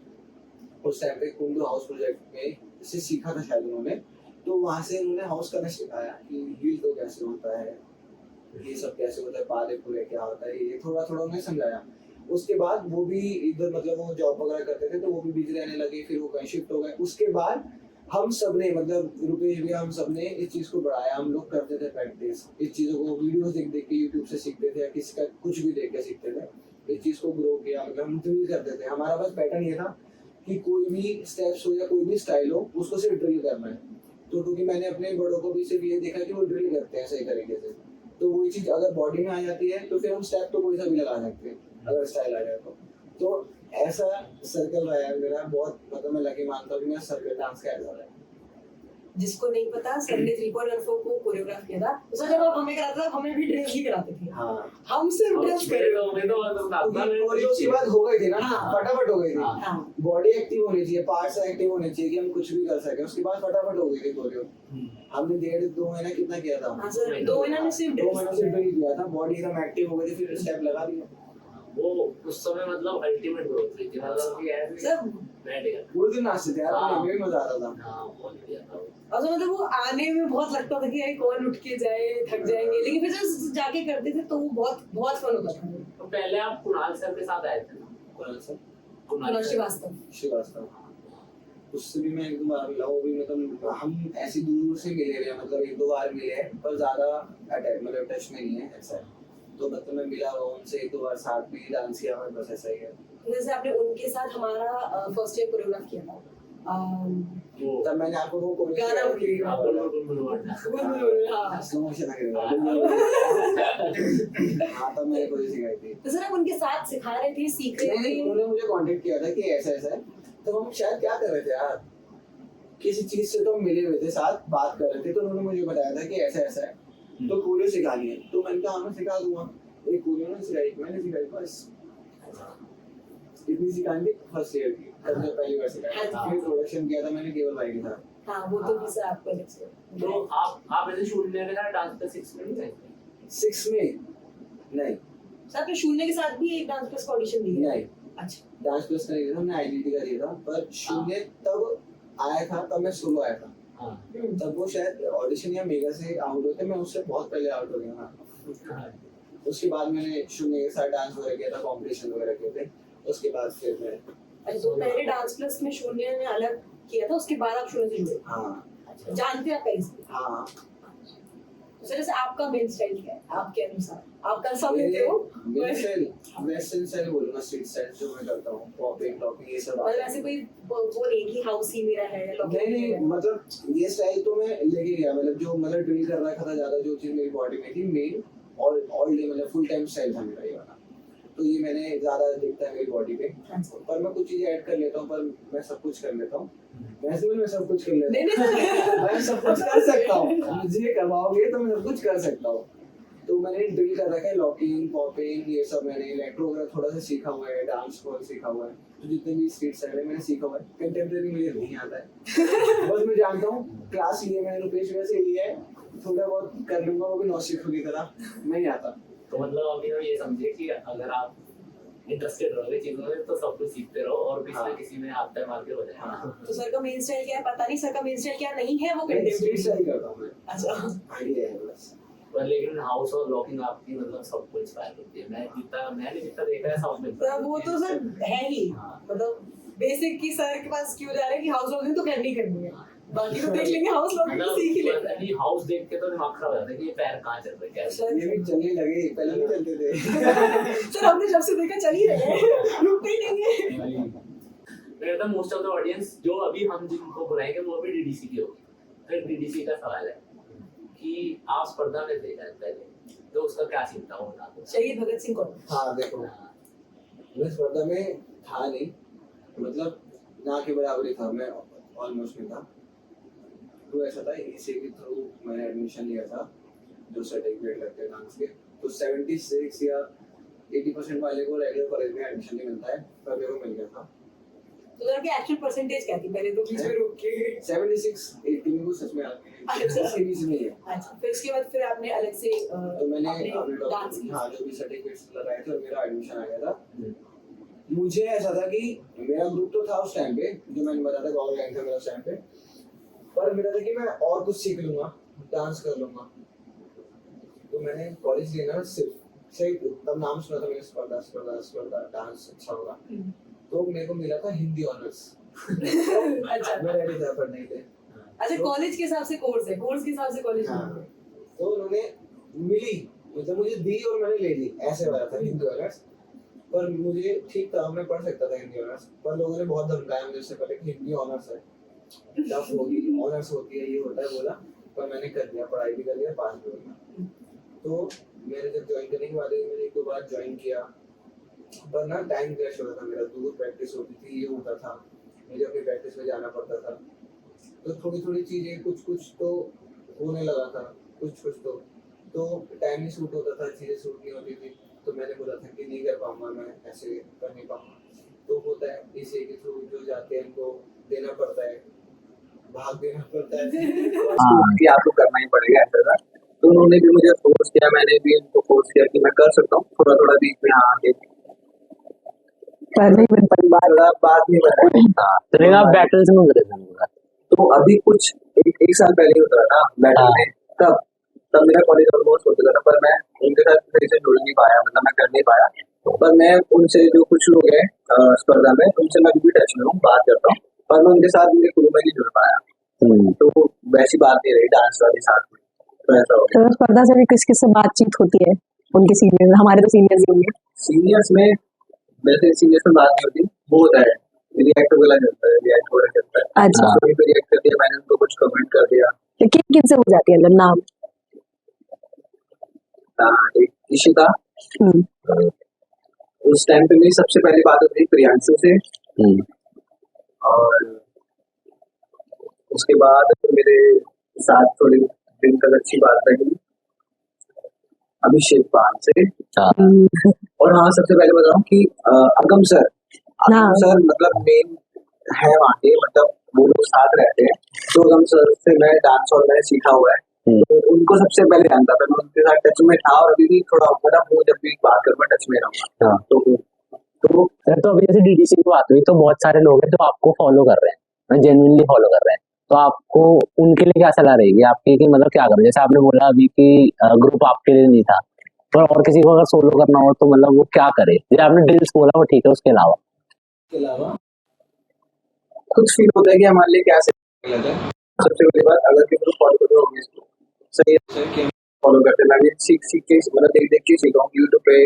उस टाइम पे, कुंडू हाउस प्रोजेक्ट में से सीखा था शायद उन्होंने। तो वहाँ से उन्होंने हाउस करना सिखाया कि हील तो कैसे होता है, ये सब कैसे होता है, पाले पूरे क्या होता है, ये थोड़ा थोड़ा उन्हें समझाया। उसके बाद वो भी इधर मतलब वो जॉब वगैरह करते थे, तो वो भी बिजी रहने लगे, फिर वो कहीं शिफ्ट हो गए। उसके बाद हम सब ने मतलब रुपेश भी, हम सब ने इस चीज़ को बढ़ाया। हम लोग करते थे प्रैक्टिस, इस चीज़ों को वीडियोस देख देख के यूट्यूब से सीखते थे, या किसी का कुछ भी देख के सीखते थे। इस चीज़ को ग्रो किया, मतलब हम ड्रिल करते थे। हमारा बस पैटर्न ये था कि कोई भी स्टेप्स हो या कोई भी स्टाइल हो, उसको सिर्फ ड्रिल करना है। तो क्योंकि मैंने अपने बड़ों को भी सिर्फ ये देखा कि वो ड्रिल करते हैं सही तरीके से, तो वही चीज़ अगर बॉडी में आ जाती है तो फिर हम स्टेप तो कोई सा भी लगा सकते हैं अगर स्टाइल आ जाए तो ऐसा सर्कल रहा है मेरा बहुत। मतलब मैं लकी मानता हूँ कि मेरा सर्कल डांस का ऐसा है। जिसको नहीं पता, सर ने 3.14 को कोरियोग्राफ किया था। तो सर जब आप हमें कराते थे, हमें भी ड्रिल ही कराते थे। हाँ, हम सिर्फ ड्रिल्स कर उसकी बात हो गई थी ना, हाँ। फटाफट हो गई थी। हाँ। बॉडी एक्टिव होनी चाहिए, पार्ट्स एक्टिव होने चाहिए कि हम कुछ भी कर सके। उसके बाद फटाफट हो गई थी कोरियो। हमने 1.5-2 महीना कितना किया था, हाँ सर 2 महीना में सिर्फ 2 महीने से ड्रिल किया था, बॉडी एकदम एक्टिव हो गई थी, फिर स्टेप लगा दिया। वो उस समय मतलब अल्टीमेट ग्रोथ हुई थी, मतलब कि ऐसे सर बैठ गया। पूरे दिन नाचते थे यार, हाँ। हमें भी मजा आता था। हाँ बहुत बढ़िया था वो। और तो मतलब वो आने में बहुत लगता था कि यार कौन उठ के जाए, थक जाएंगे, लेकिन फिर जब जाके करते थे तो वो बहुत बहुत फन होता था। तो पहले आप कुणाल सर के साथ आए थे ना? कौन सा? कुणाल सर। श्रीवास्तव। श्रीवास्तव, उससे भी मैं 1-2 बार मिला हूँ। भी मतलब हम ऐसी दूर से मिले हुए हैं, मतलब 1-2 बार मिले हैं, पर ज्यादा मतलब टच में नहीं है ऐसा। तो मतलब मैं मिला हुआ उनसे 1-2 बार, साथ में डांस किया हुआ, बस ऐसा ही है। जैसे आपने उनके साथ हमारा फर्स्ट ईयर कोरियोग्राफ किया था। वो तब मैंने आपको वो गाना बोलिए। आप हाँ। स्लो मोशन करेगा। हाँ, तब मैंने कोई सिखाई थी। तो सर आप उनके साथ सिखा रहे थे, सीख रहे नहीं, थे। उन्होंने मुझे कांटेक्ट किया था कि ऐसा ऐसा है, तो हम शायद क्या कर रहे थे यार, किसी चीज से तो हम मिले हुए थे, साथ बात कर रहे थे, तो उन्होंने मुझे बताया था कि ऐसा ऐसा है, तो कोरियो सिखानी है। तो मैंने कहा मैं सिखा दूंगा। एक कोरियो ने सिखाई, मैंने सिखाई, बस। इतनी सी कहानी फर्स्ट ईयर की, तब जब पहली बार सिखाया, फिर प्रोडक्शन किया था मैंने केवल भाई के साथ। हाँ वो तो फिर आपको अलग से। तो आप ऐसे शून्य के साथ डांस क्लास 6 में नहीं गए? 6 में नहीं। सर आपने शून्य के साथ भी एक डांस क्लास का ऑडिशन दिया? नहीं, अच्छा। डांस क्लास का नहीं था, हमने आईडीटी का दिया था, पर शून्य तब आया था, तब मैं सोलो आया था। हाँ। तब वो शायद ऑडिशन या मेगा से आउट होते, मैं उससे बहुत पहले आउट हो गया था। उसके बाद मैंने शून्य के साथ डांस वगैरह किया था, कॉम्पिटिशन वगैरह किए थे, उसके बाद फिर मैं। अच्छा तो पहले डांस क्लास में शून्य ने अलग किया था, उसके बाद आप शून्य से जुड़े? हाँ। अच्छा, जानते हैं आप पहले से? हाँ। तो सर जैसे आपका मेन स्टाइल क्या है आपके अनुसार? आप कल सब लेते हो? वेस्टर्न स्टाइल बोलूंगा, स्ट्रीट स्टाइल जो मैं करता हूँ, पॉपिंग टॉपिंग ये सब। मतलब ऐसे कोई वो नहीं कि हाउस ही मेरा है या नहीं नहीं, मतलब ये स्टाइल तो मैं लेके गया, मतलब जो मतलब ड्रिल कर रखा था ज्यादा, जो चीज मेरी बॉडी में थी मेन ऑल डे, मतलब फुल टाइम स्टाइल था मेरा ये वाला, तो ये मैंने ज्यादा दिखता है मेरी बॉडी पे। पर मैं कुछ चीजें ऐड कर लेता हूँ, पर मैं सब कुछ कर लेता हूँ, वैसे मैं सब कुछ कर लेता हूँ। मैं सब कुछ कर सकता हूँ, मुझे करवाओगे तो मैं सब कुछ कर सकता हूँ। तो मैंने ड्रिल कर रखा है, लॉकिंग पॉपिंग ये सब, मैंने इलेक्ट्रो वगैरह थोड़ा सा सीखा हुआ है, डांस फॉल सीखा हुआ है, तो जितने भी स्ट्रीट स्टाइल है मैंने सीखा हुआ है। कंटेम्प्रेरी मुझे नहीं आता है, बस मैं जानता हूँ, क्लास लिए मैंने रुपेश भैया से लिया है, थोड़ा बहुत कर लूंगा, वो भी नौसिखों की तरह, नहीं आता। तो मतलब अभी तो ये समझे कि अगर आप इंटरेस्टेड रहोगे चीजों में तो सब कुछ सीखते रहो और किसी न किसी में हाथ पैर मार के हो जाएगा। तो सर का मेन स्टाइल क्या है पता नहीं, सर का मेन स्टाइल क्या नहीं है वो स्ट्रीट कंटेम्प्रेरी। स्टाइल करता हूँ मैं, अच्छा आइडिया है बस। पर लेकिन हाउस और लॉकिंग आपकी मतलब सबको इंस्पायर करती है। मैंने जितना देखा है सब में तो वो तो सर है ही, मतलब बेसिक की सर के पास क्यों जा रहे हैं कि हाउस लॉकिंग तो करनी करनी है, बाकी तो देख लेंगे, हाउस लॉकिंग तो सीख ही लेंगे। मतलब हाउस देख के तो दिमाग खराब हो जाता है कि ये पैर कहाँ चल रहे हैं क्या। ये भी चलने लगे, पहले नहीं चलते थे। सर हमने जब से देखा चल ही रहे हैं, रुकते ही नहीं है। मेरा तो मोस्ट ऑफ द ऑडियंस जो अभी हम जिनको बुलाएंगे वो अभी डीडीसी की होगी। फिर डीडीसी का सवाल है कि आप स्पर्धा में थे पहले, तो उसका क्या सीन था वो बता दो। शहीद भगत सिंह कौन? हाँ देखो, मैं स्पर्धा में था नहीं, मतलब ना के बराबरी था, मैं ऑलमोस्ट में था। तो ऐसा था, इसी के थ्रू मैंने एडमिशन लिया था, जो सर्टिफिकेट लगते हैं डांस के, तो 76 या 80% वाले को रेगुलर कॉलेज में एडमिशन नहीं मिलता है, पर मेरे को मिल गया था। तो सर की एक्चुअल परसेंटेज क्या थी पहले तो बीच में रुक के? 76 80 में को सच में अच्छा। सीरीज में है। अच्छा फिर उसके बाद फिर आपने अलग से तो मैंने अपने डांस किया? हाँ, जो भी सर्टिफिकेट्स लगाए थे और मेरा एडमिशन आ गया था। मुझे ऐसा था कि मेरा ग्रुप तो था उस टाइम पे, जो मैंने बताया था गॉल गैंग था मेरा उस टाइम पे, पर मेरा था कि मैं और कुछ सीख लूंगा, डांस कर लूंगा। तो मैंने कॉलेज लेना सिर्फ सही, तब नाम सुना था मैंने, स्पर्धा डांस अच्छा होगा, तो मेरे को मिला था हिंदी ऑनर्स। अच्छा मैं रेडी था पढ़ने के लिए। अच्छा कॉलेज के हिसाब से कोर्स है, कोर्स के हिसाब से कॉलेज हाँ। है। तो उन्होंने मिली, मतलब मुझे दी और मैंने ले ली, ऐसे वाला था हिंदी ऑनर्स। पर मुझे ठीक था, मैं पढ़ सकता था हिंदी ऑनर्स, पर लोगों ने बहुत धमकाया मुझे उससे पहले कि हिंदी ऑनर्स है, टफ होगी, ऑनर्स होती है, ये होता है बोला। पर मैंने कर लिया, पढ़ाई भी कर लिया, पास भी हो गया। तो मेरे जब ज्वाइन करने के बाद मैंने 1-2 बार ज्वाइन किया, पर ना टाइम क्लैश हो रहा था मेरा, दूर प्रैक्टिस होती थी, ये होता था, मुझे अपनी प्रैक्टिस में जाना पड़ता था। तो थोड़ी थोड़ी चीजें कुछ तो होने लगा था, कुछ तो टाइम नहीं सूट होता था, चीजें सूट नहीं होती थी। तो मैंने बोला था कि नहीं कर पाऊंगा, मैं ऐसे कर नहीं पाऊंगा। तो होता है इसी के थ्रू जो जाते हैं उनको देना पड़ता है, भाग देना पड़ता है कि आपको करना ही पड़ेगा ऐसा। तो उन्होंने भी मुझे फोर्स किया, मैंने भी उनको फोर्स किया कि मैं कर सकता हूँ, थोड़ा थोड़ा बीच में हाँ आगे पहले ही परिवार बात नहीं बताई। हाँ तो आप बैटल्स में उतरे थे? तो अभी कुछ एक साल पहले उतरा ना बैटल में, तब मेरा कॉलेज ऑलमोस्ट हो चुका था, पर मैं उनके साथ सही से जुड़ नहीं पाया, मतलब मैं कर नहीं पाया। पर मैं उनसे जो कुछ लोग हैं स्पर्धा में, उनसे मैं भी टच में हूँ, बात करता हूँ, पर मैं उनके साथ उनके ग्रुप में नहीं जुड़ पाया। तो वैसी बात नहीं रही डांस वाले साथ में, तो ऐसा हो गया। तो स्पर्धा से भी किस किस से बातचीत होती है? उनके सीनियर, हमारे तो सीनियर्स ही होंगे। सीनियर्स में वैसे सीनियर्स में बात नहीं होती, वो होता है रिएक्ट वगैरह करता है, रिएक्ट वगैरह करता है। अच्छा कोई भी रिएक्ट कर दिया, मैंने उनको कुछ कमेंट कर दिया। तो किन किन से हो जाती है, मतलब नाम? एक इशिता, उस टाइम पे मेरी सबसे पहली बात होती थी प्रियांशु से, और उसके बाद मेरे साथ थोड़ी दिन तक अच्छी बात रही अभिषेक पान से। और हाँ, सबसे पहले बताऊं कि अगम सर हाँ। सर मतलब मेन है वहाँ के, मतलब वो लोग साथ रहते हैं, तो हम सर से मैं डांस और मैंने सीखा हुआ है, तो उनको सबसे पहले जानता था, मैं उनके साथ टच में था और अभी भी थोड़ा मतलब वो जब भी बात करूँ मैं टच में रहूँगा। तो सर तो अभी जैसे डीडीसी की बात हुई तो बहुत सारे लोग हैं जो आपको फॉलो कर रहे हैं, जेन्युइनली फॉलो कर रहे हैं, तो आपको उनके लिए क्या सलाह रहेगी आपकी कि मतलब क्या करें? जैसे आपने बोला अभी कि ग्रुप आपके लिए नहीं था, पर और किसी को अगर सोलो करना हो तो मतलब वो क्या करे? जैसे आपने ड्रिल्स बोला वो ठीक है, उसके अलावा कुछ फील होता है कि हमारे लिए क्या सही लगा। सबसे बड़ी बात, अगर किसी को फॉलो करो सही है सर कि हम फॉलो करते हैं। मैं भी सीख के मतलब देख देख के सीखा हूँ, यूट्यूब पे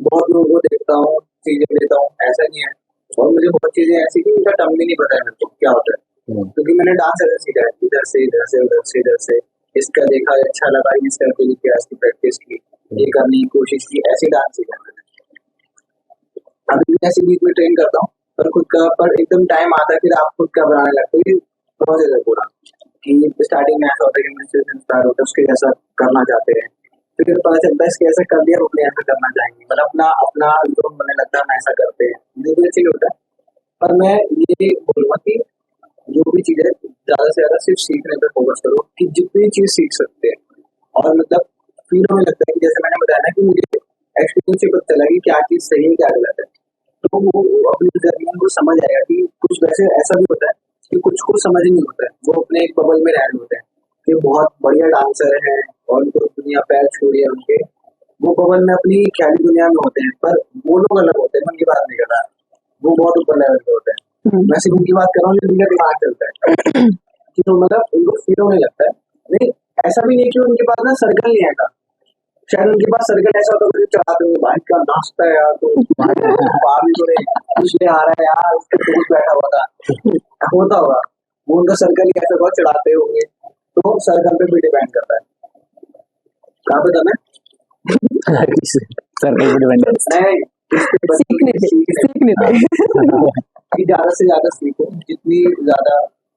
बहुत लोगों को देखता हूँ, चीजें लेता हूँ, ऐसा नहीं है। और मुझे बहुत चीजें ऐसी कि उनका टर्म भी नहीं पता है मेरे को क्या होता है, क्योंकि मैंने डांस ऐसे सीखा है, इधर से इधर से उधर से इधर से, इसका देखा अच्छा लगा, इस करके किया, इसकी प्रैक्टिस की, ये करने की कोशिश की, ऐसे डांस सीखा मैंने। अभी भी ऐसे बीच में ट्रेन करता हूँ, पर खुद का पर एकदम टाइम आता है फिर आप खुद का बनाने लगते हो। प्रोसेस है पूरा कि स्टार्टिंग में ऐसा होता है कि मुझसे इंस्पायर होता है, उसके जैसा करना चाहते हैं, फिर पता चलता है इसके ऐसा कर दिया, अपने ऐसा करना चाहेंगे, मतलब अपना अपना जो बनने लगता है ऐसा करते हैं, जो भी अच्छी होता है। पर मैं ये बोलूँगा कि जो भी चीज़ है ज़्यादा से ज़्यादा सिर्फ सीखने पर फोकस करो, कि जितनी चीज़ सीख सकते हैं। और मतलब फील होने लगता है कि जैसे मैंने बताया ना कि मुझे एक्सपीरियंस से पता चला कि क्या चीज़ सही है क्या गलत है, तो वो अपनी जर्नी को समझ आएगा कि कुछ वैसे ऐसा भी होता है कि कुछ को समझ नहीं होता है, वो अपने एक बबल में रह होते हैं कि बहुत बढ़िया डांसर हैं और उनको दुनिया पैर छोड़ी है उनके, वो बबल में अपनी ख्याली दुनिया में होते हैं, पर वो लोग अलग होते हैं, मैं उनकी बात नहीं कर रहा, वो बहुत ऊपर लेवल पे होते हैं। मैं सिर्फ उनकी बात कर रहा हूँ जो उनका दिमाग चलता है कि तो मतलब उनको फील होने लगता है। नहीं, ऐसा भी नहीं कि उनके पास ना सर्कल नहीं आएगा, शायद उनके पास सर्कल ऐसा होता है चढ़ाते हुए बाइक का नाचता है यार, तो कुछ ले आ रहा है यार, उसके दोस्त बैठा हुआ था होता होगा, वो उनका सर्कल ही ऐसा बहुत चढ़ाते होंगे, तो सर्कल पे भी डिपेंड करता है। कहाँ पे था मैं? सर पे डिपेंड नहीं, सीखने पे कि ज्यादा से ज्यादा सीखो, जितनी ज्यादा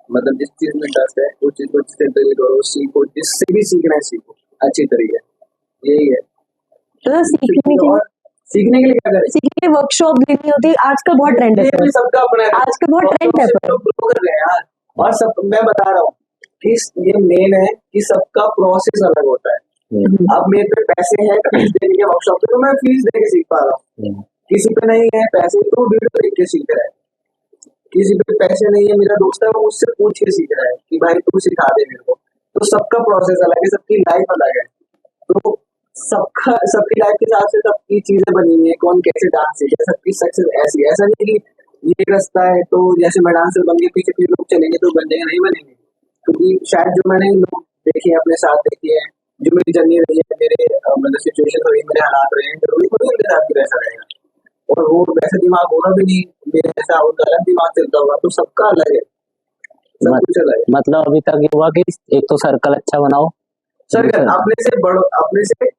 मतलब जिस चीज में इंटरेस्ट है उस चीज को जिससे तरीके करो, सीखो, जिससे भी सीखना है सीखो अच्छी तरीके, यही है। तो सीखने के लिए क्या करें? सीखने के लिए वर्कशॉप लेनी होती है, आजकल बहुत ट्रेंड है ये भी सबका अपना है, आजकल बहुत ट्रेंड है लोग ग्रो कर रहे हैं यार, और सब मैं बता रहा हूँ कि ये मेन है कि सबका प्रोसेस अलग होता है। अब मेरे पे पैसे हैं फीस देने के वर्कशॉप पे, तो मैं फीस दे के सीख पा रहा हूँ, किसी पे नहीं है पैसे तो वीडियो देख के सीख रहा है, किसी पे पैसे नहीं है, मेरा दोस्त है वो मुझसे पूछ के सीख रहा है कि भाई तू सिखा दे मेरे को। तो सबका प्रोसेस अलग है, सबकी लाइफ अलग है, तो सबकी लाइफ के हिसाब से सबकी चीजें बनी हुई है, कौन कैसे डांस सीखे, सबकी सक्सेस ऐसी, ऐसा नहीं कि ये रास्ता है तो जैसे मैं डांसर बन के पीछे पीछे लोग चलेंगे तो बन जाएंगे, नहीं बनेंगे, क्योंकि शायद जो मैंने लोग देखे अपने साथ देखे हैं, जो मेरी जर्नी रही है, मेरे मतलब सिचुएशन रही, मेरे हालात रहे हैं, जरूरी थोड़ी मेरे साथ भी वैसा रहेगा, और वो वैसा दिमाग होगा भी नहीं मेरे जैसा, उनका अलग दिमाग चलता होगा, तो सबका अलग है, सब कुछ अलग है। मतलब अभी तक ये हुआ कि एक तो सर्कल अच्छा बनाओ, सर्कल अपने से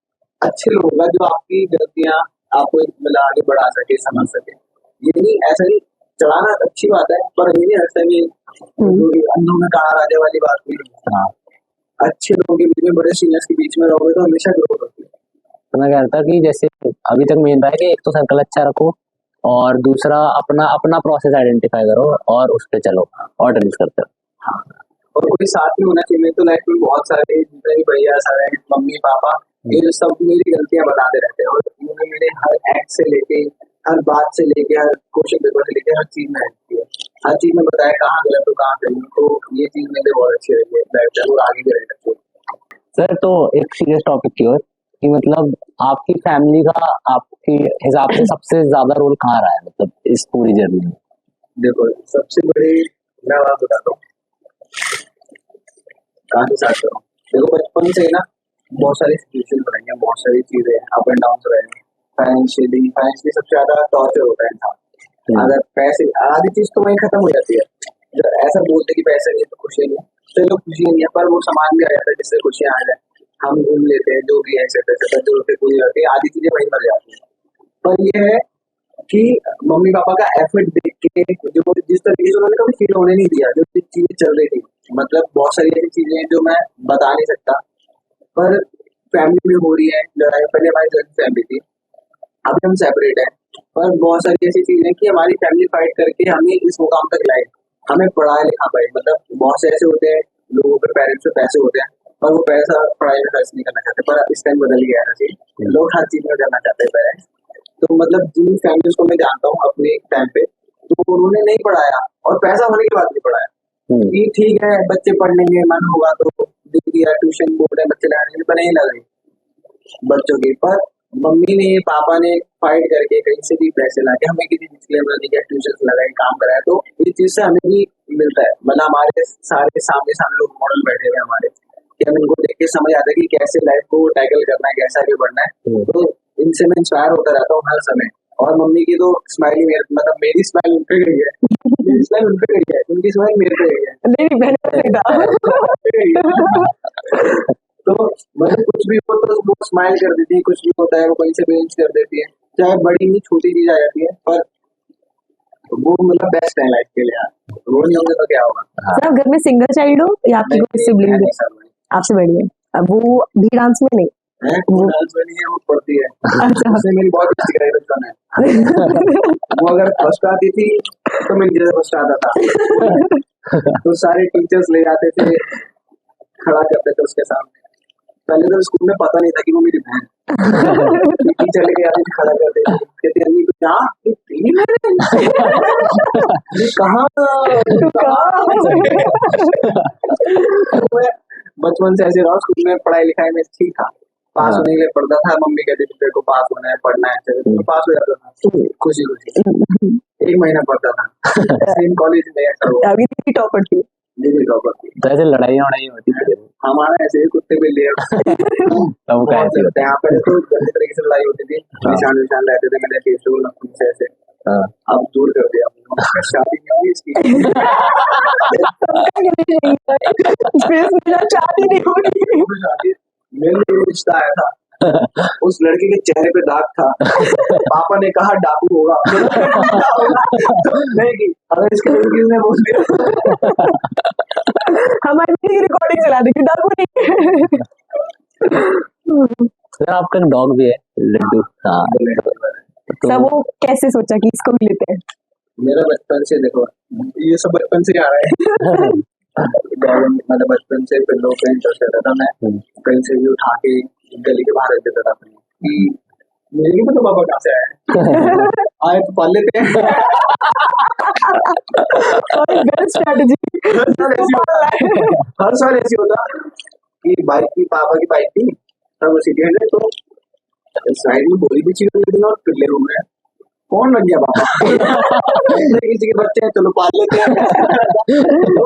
अच्छे लोग होगा जो आपकी गलतियां आपको मतलब आगे बढ़ा सके, समझ सके। ये नहीं ऐसा नहीं, चढ़ाना अच्छी बात है, पर ये नहीं ऐसा नहीं अंधों में कहा राजा वाली बात नहीं। अच्छे लोगों के बीच में, बड़े सीनियर्स के बीच में रहोगे तो हमेशा ग्रोथ होती है। तो मैं कहता कि जैसे अभी तक मेन रहा है कि एक तो सर्कल अच्छा रखो और दूसरा अपना अपना प्रोसेस आइडेंटिफाई करो और उस पर चलो और ड्रिल्स करते रहो। हाँ, और कोई साथ में होना चाहिए। तो लाइफ में बहुत सारे जितने भी भैया सारे मम्मी पापा, ये जो सब मेरी गलतियां बताते रहते हैं, और उन्होंने मेरे हर एक्ट से लेके, हर बात से लेके, हर क्वेश्चन पेपर से लेके हर चीज में हेल्प की है, हर चीज में बताया कहाँ गलत हो कहाँ सही। तो ये चीज मेरे बहुत अच्छी रही है लाइफ में, और आगे भी रहेगा। सर तो एक सीरियस टॉपिक की ओर कि मतलब आपकी फैमिली का आपके हिसाब से सबसे ज्यादा रोल कहाँ रहा है, मतलब इस पूरी जर्नी में? देखो सबसे बड़ी मैं बात बताता हूँ, कहाँ से स्टार्ट करूँ। देखो बचपन से ना बहुत सारी सिचुएशन रही हैं, बहुत सारी चीजें अप एंड डाउन रहे हैं। फाइनेंशियली सबसे ज्यादा टॉर्चर होता है इंसान। अगर पैसे, आधी चीज तो वहीं खत्म हो जाती है। जब ऐसा बोलते कि पैसे नहीं तो खुशी नहीं है, चलो खुशी नहीं है, पर वो सामान भी आ जाता है जिससे खुशियां आ जाए, हम घूम लेते हैं, जो भी है ऐसे जरूरतें पूरी होती है, आधी चीजें वहीं मर जाती है। पर ये है कि मम्मी पापा का एफर्ट देख के, जो जिस तरीके से उन्होंने कभी फील होने नहीं दिया, जो चीजें चल रही थी, मतलब बहुत सारी ऐसी चीजें हैं जो मैं बता नहीं सकता, पर फैमिली में हो रही है लड़ाई। पहले हमारी जॉइंट फैमिली थी, अभी हम सेपरेट हैं, पर बहुत सारी ऐसी चीजें कि हमारी फैमिली फाइट करके हमें इस मुकाम तक लाए, हमें पढ़ाया लिखा पाए। मतलब बहुत से ऐसे होते हैं लोगों के पेरेंट्स में पैसे होते हैं पर वो पैसा पढ़ाई में खर्च नहीं करना चाहते, पर इस टाइम बदल गया है चीज, लोग हर चीज में करना चाहते हैं पेरेंट्स। तो मतलब जिन फैमिलीज को मैं जानता हूँ अपने टाइम पे, तो उन्होंने नहीं पढ़ाया और पैसा होने के बाद नहीं पढ़ाया कि ठीक है बच्चे पढ़ लेंगे, मन होगा तो दे दिया, ट्यूशन बोर्ड है बच्चे लगाने पर नहीं लगे बच्चों की। पर मम्मी ने पापा ने फाइट करके कहीं से भी पैसे लाके हमें किसी निचले वर्ग के ट्यूशन लगाए, काम कराया, तो इस चीज से हमें भी मिलता है। मतलब हमारे सारे सामने लोग मॉडल बैठे हुए हमारे, कि हम इनको देख के समझ आता है कि कैसे लाइफ को टैकल करना है, कैसे आगे बढ़ना है। तो इनसे मैं इंस्पायर होता रहता हूँ हर समय। और मम्मी की तो स्माइल ही मतलब मेरी स्माइल उन पे गई है, मेरी स्माइल उन पे गई है, उनकी स्माइल मेरे पे गई है। नहीं मैंने तो मतलब कुछ भी हो तो वो स्माइल कर देती है, कुछ भी होता है वो कहीं से बेंच कर देती है, चाहे बड़ी नहीं छोटी चीज आ जाती है, पर वो मतलब बेस्ट है लाइफ के लिए। वो नहीं होंगे तो क्या होगा। सर आप घर में सिंगल चाइल्ड हो या आपकी कोई सिबलिंग है? आपसे बड़ी है। अब वो भी डांस में नहीं है, वो डांस में नहीं है, वो पढ़ती है। अच्छा उसने मेरी बहुत अच्छी कराई बचपन में। वो अगर फर्स्ट आती थी तो मेरी जगह फर्स्ट आता था। तो सारे टीचर्स ले जाते थे, खड़ा करते थे उसके सामने। पहले तो स्कूल में पता नहीं था कि वो मेरी बहन है। टीचर लेके आती थी, खड़ा करते थे, कहते अम्मी तो क्या ये तेरी बहन है? ये कहाँ? मैं बचपन से ऐसे रहा स्कूल में, पढ़ाई लिखाई में ठीक था, पास होने के लिए पढ़ता था। मम्मी कहती थी तेरे को पास होना है, पढ़ना है, तो पास हो जाता था खुशी खुशी। एक महीना पढ़ता था। सेम कॉलेज में ऐसा हुआ। अभी भी टॉपर थी। दीदी टॉपर थी। तो ऐसे लड़ाई होती थी हमारा ऐसे ही कुत्ते बिल्ली तब का ऐसे होता यहाँ पर तो गंदे तरीके से लड़ाई होती थी, निशान निशान रहते थे, मैंने से ऐसे अब दूर कर दिया। शादी नहीं हुई इसकी। शादी नहीं होगी। मेरे लिए रिश्ता आया था, उस लड़के के चेहरे पे दाग था। पापा ने कहा डाकू होगा। नहीं की अगर इसके लिए किसने बोल दिया हमारी रिकॉर्डिंग चला देगी डाकू नहीं। सर आपका डॉग भी है लड्डू? हाँ तो सब वो कैसे सोचा कि इसको भी लेते हैं? मेरा बचपन से देखो ये सब बचपन से आ रहा है। मतलब बचपन से पिल्लों पे इंटरेस्ट रहता था। मैं कहीं से भी उठा के गली के बाहर रख देता था कि मुझे नहीं पता पापा कहाँ से आए आए तो पाल लेते हैं। स्ट्रेटजी हर साल ऐसी होता कि बाइक की, पापा की बाइक थी तब उसी के है, तो साइड में गोली भी चीज लेती और पिल्ले हो गए। कौन लग गया पापा? किसी के बच्चे हैं चलो पाल लेते हैं। तो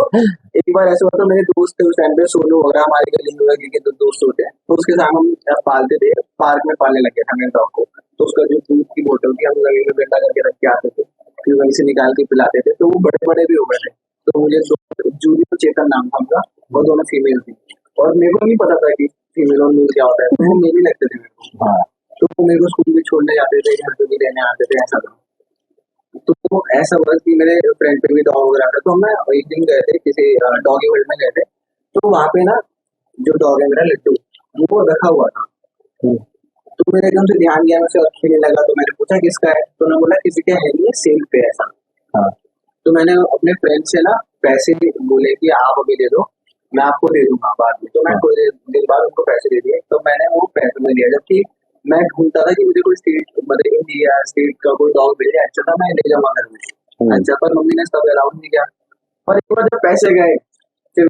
एक बार ऐसा हुआ तो मेरे दोस्त थे उस टाइम पे, सोनू वगैरह हमारे गली वगैरह के दोस्त होते हैं, तो उसके साथ हम पालते थे। पार्क में पालने लगे था मेरे डॉग को, तो उसका जो दूध की बोतल थी हम गली में बेटा करके रख के आते थे, फिर वहीं से निकाल के पिलाते थे। तो वो बड़े बड़े भी हो गए थे। तो मुझे जूली और चेतन नाम था उनका, वो दोनों फीमेल थी और मेरे को नहीं पता था कि फीमेल और मेल क्या होता है, तो वो मेल ही लगते थे मेरे को। तो वो मेरे को स्कूल भी छोड़ने जाते थे, घर पे भी रहने आते थे, ऐसा था। तो ऐसा हुआ कि मेरे फ्रेंड पे भी डॉग वगैरह था, तो हम एक दिन गए थे किसी डॉगी वर्ल्ड में गए थे, तो वहाँ पे ना जो डॉग है मेरा लड्डू वो रखा हुआ था। तो मेरे एकदम से ध्यान गया, मुझसे खेलने लगा, तो मैंने पूछा किसका है, तो उन्होंने बोला किसी का है नहीं, सेल पे ऐसा। तो मैंने अपने फ्रेंड से ना पैसे बोले कि आप अभी दे दो, मैं आपको दे दूंगा बाद में। तो मैं कुछ दिन बाद उनको पैसे दे दिए, तो मैंने वो पैसे में दिया। जबकि मैं ढूंढता था कि मुझे कोई स्टेट मतलब इंडिया स्टेट का कोई डॉग मिल जाए, अच्छा था, मैं ले जाऊंगा घर में। अच्छा, पर मम्मी ने सब अलाउड नहीं किया। पर एक बार जब पैसे गए, फिर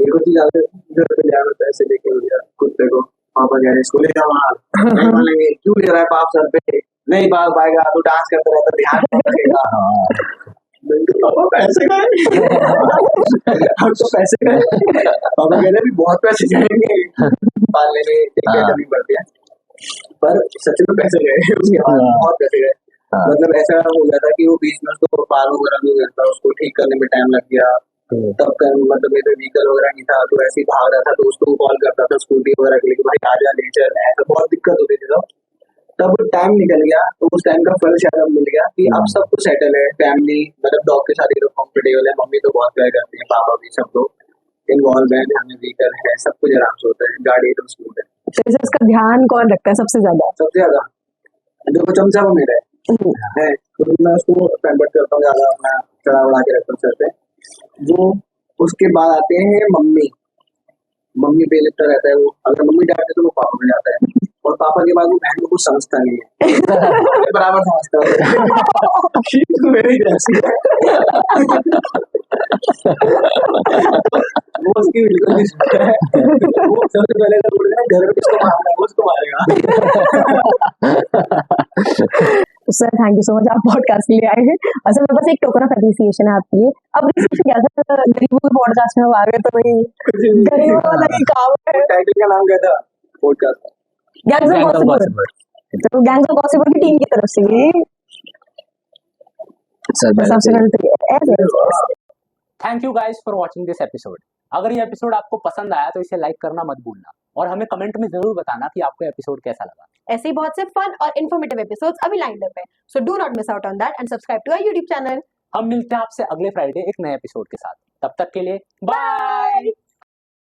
एक और चीज आगे घर पे ले पैसे लेके दिया कुत्ते को, पापा कह रहे इसको ले जाओ वहाँ। बोलेंगे क्यों ले रहा है पाप सर पे, नहीं बाल पाएगा तो डांस करता रहता, ध्यान रखेगा। पापा पैसे गए। हम तो पैसे गए, पापा कह रहे भी बहुत पैसे जाएंगे पालने में, क्या करनी पड़ती है। पर सच में पैसे गए उसके बाद, बहुत पैसे गए। मतलब ऐसा हो गया था कि वो बीच में उसको पाल वगैरह भी गया था, उसको ठीक करने में टाइम लग गया। तब तक मतलब मेरे व्हीकल वगैरह नहीं था, तो ऐसे ही भाग रहा था, दोस्तों को कॉल करता था स्कूटी वगैरह के लिए, भाई आ जा ले चल, ऐसा बहुत दिक्कत होती थी। तब टाइम निकल गया, तो उस टाइम का फल शायद अब मिल गया कि अब सब कुछ सेटल है, फैमिली मतलब डॉग के साथ एकदम कंफर्टेबल है। मम्मी तो बहुत प्यार करती है, पापा भी, सब लोग इन्वॉल्व है, हमें व्हीकल है, सब कुछ आराम से होता है, गाड़ी एकदम स्मूथ है। तो इसका ध्यान कौन रखता है सबसे ज्यादा? सबसे ज्यादा जो चमचा वो मेरा है। है, तो मैं उसको पैम्पर्ड करता हूँ ज्यादा, अपना चढ़ा बढ़ा के रखता हूँ सर पे। वो उसके बाद आते हैं मम्मी। मम्मी पे लिपटा रहता है वो, अगर मम्मी डांटते तो वो पापा में जाता है, और पापा के बाद वो बहन को कुछ समझता नहीं है बराबर समझता है मेरी जैसी वो उसकी बिल्कुल नहीं सुनता है। वो सबसे पहले तो बोलेगा घर में किसको मारना है, वो उसको मारेगा। Sir thank you so much, आप पॉडकास्ट के लिए आए हैं। असल मेरे पास एक टोकन ऑफ एप्रिसिएशन है आपके लिए। अप्रिसिएशन क्या था, गरीबों के पॉडकास्ट में आ गए तो भाई गरीबों वाला ही काम है। टाइटल का नाम क्या था podcast? Gangs of Gangs of gossip, Gossip। तो गैंग्स ऑफ गॉसिप की टीम की तरफ से ये सर सबसे पहले ऐसे thank you guys for watching this episode. अगर ये एपिसोड आपको पसंद आया तो इसे लाइक करना मत भूलना, और हमें कमेंट में जरूर बताना कि आपको एपिसोड कैसा लगा। ऐसे ही बहुत से फन और इन्फॉर्मेटिव एपिसोड्स अभी लाइंड अप है, so do not miss out on that and subscribe to our YouTube channel. हम मिलते हैं आपसे अगले फ्राइडे एक नए एपिसोड के साथ। तब तक के लिए बाय।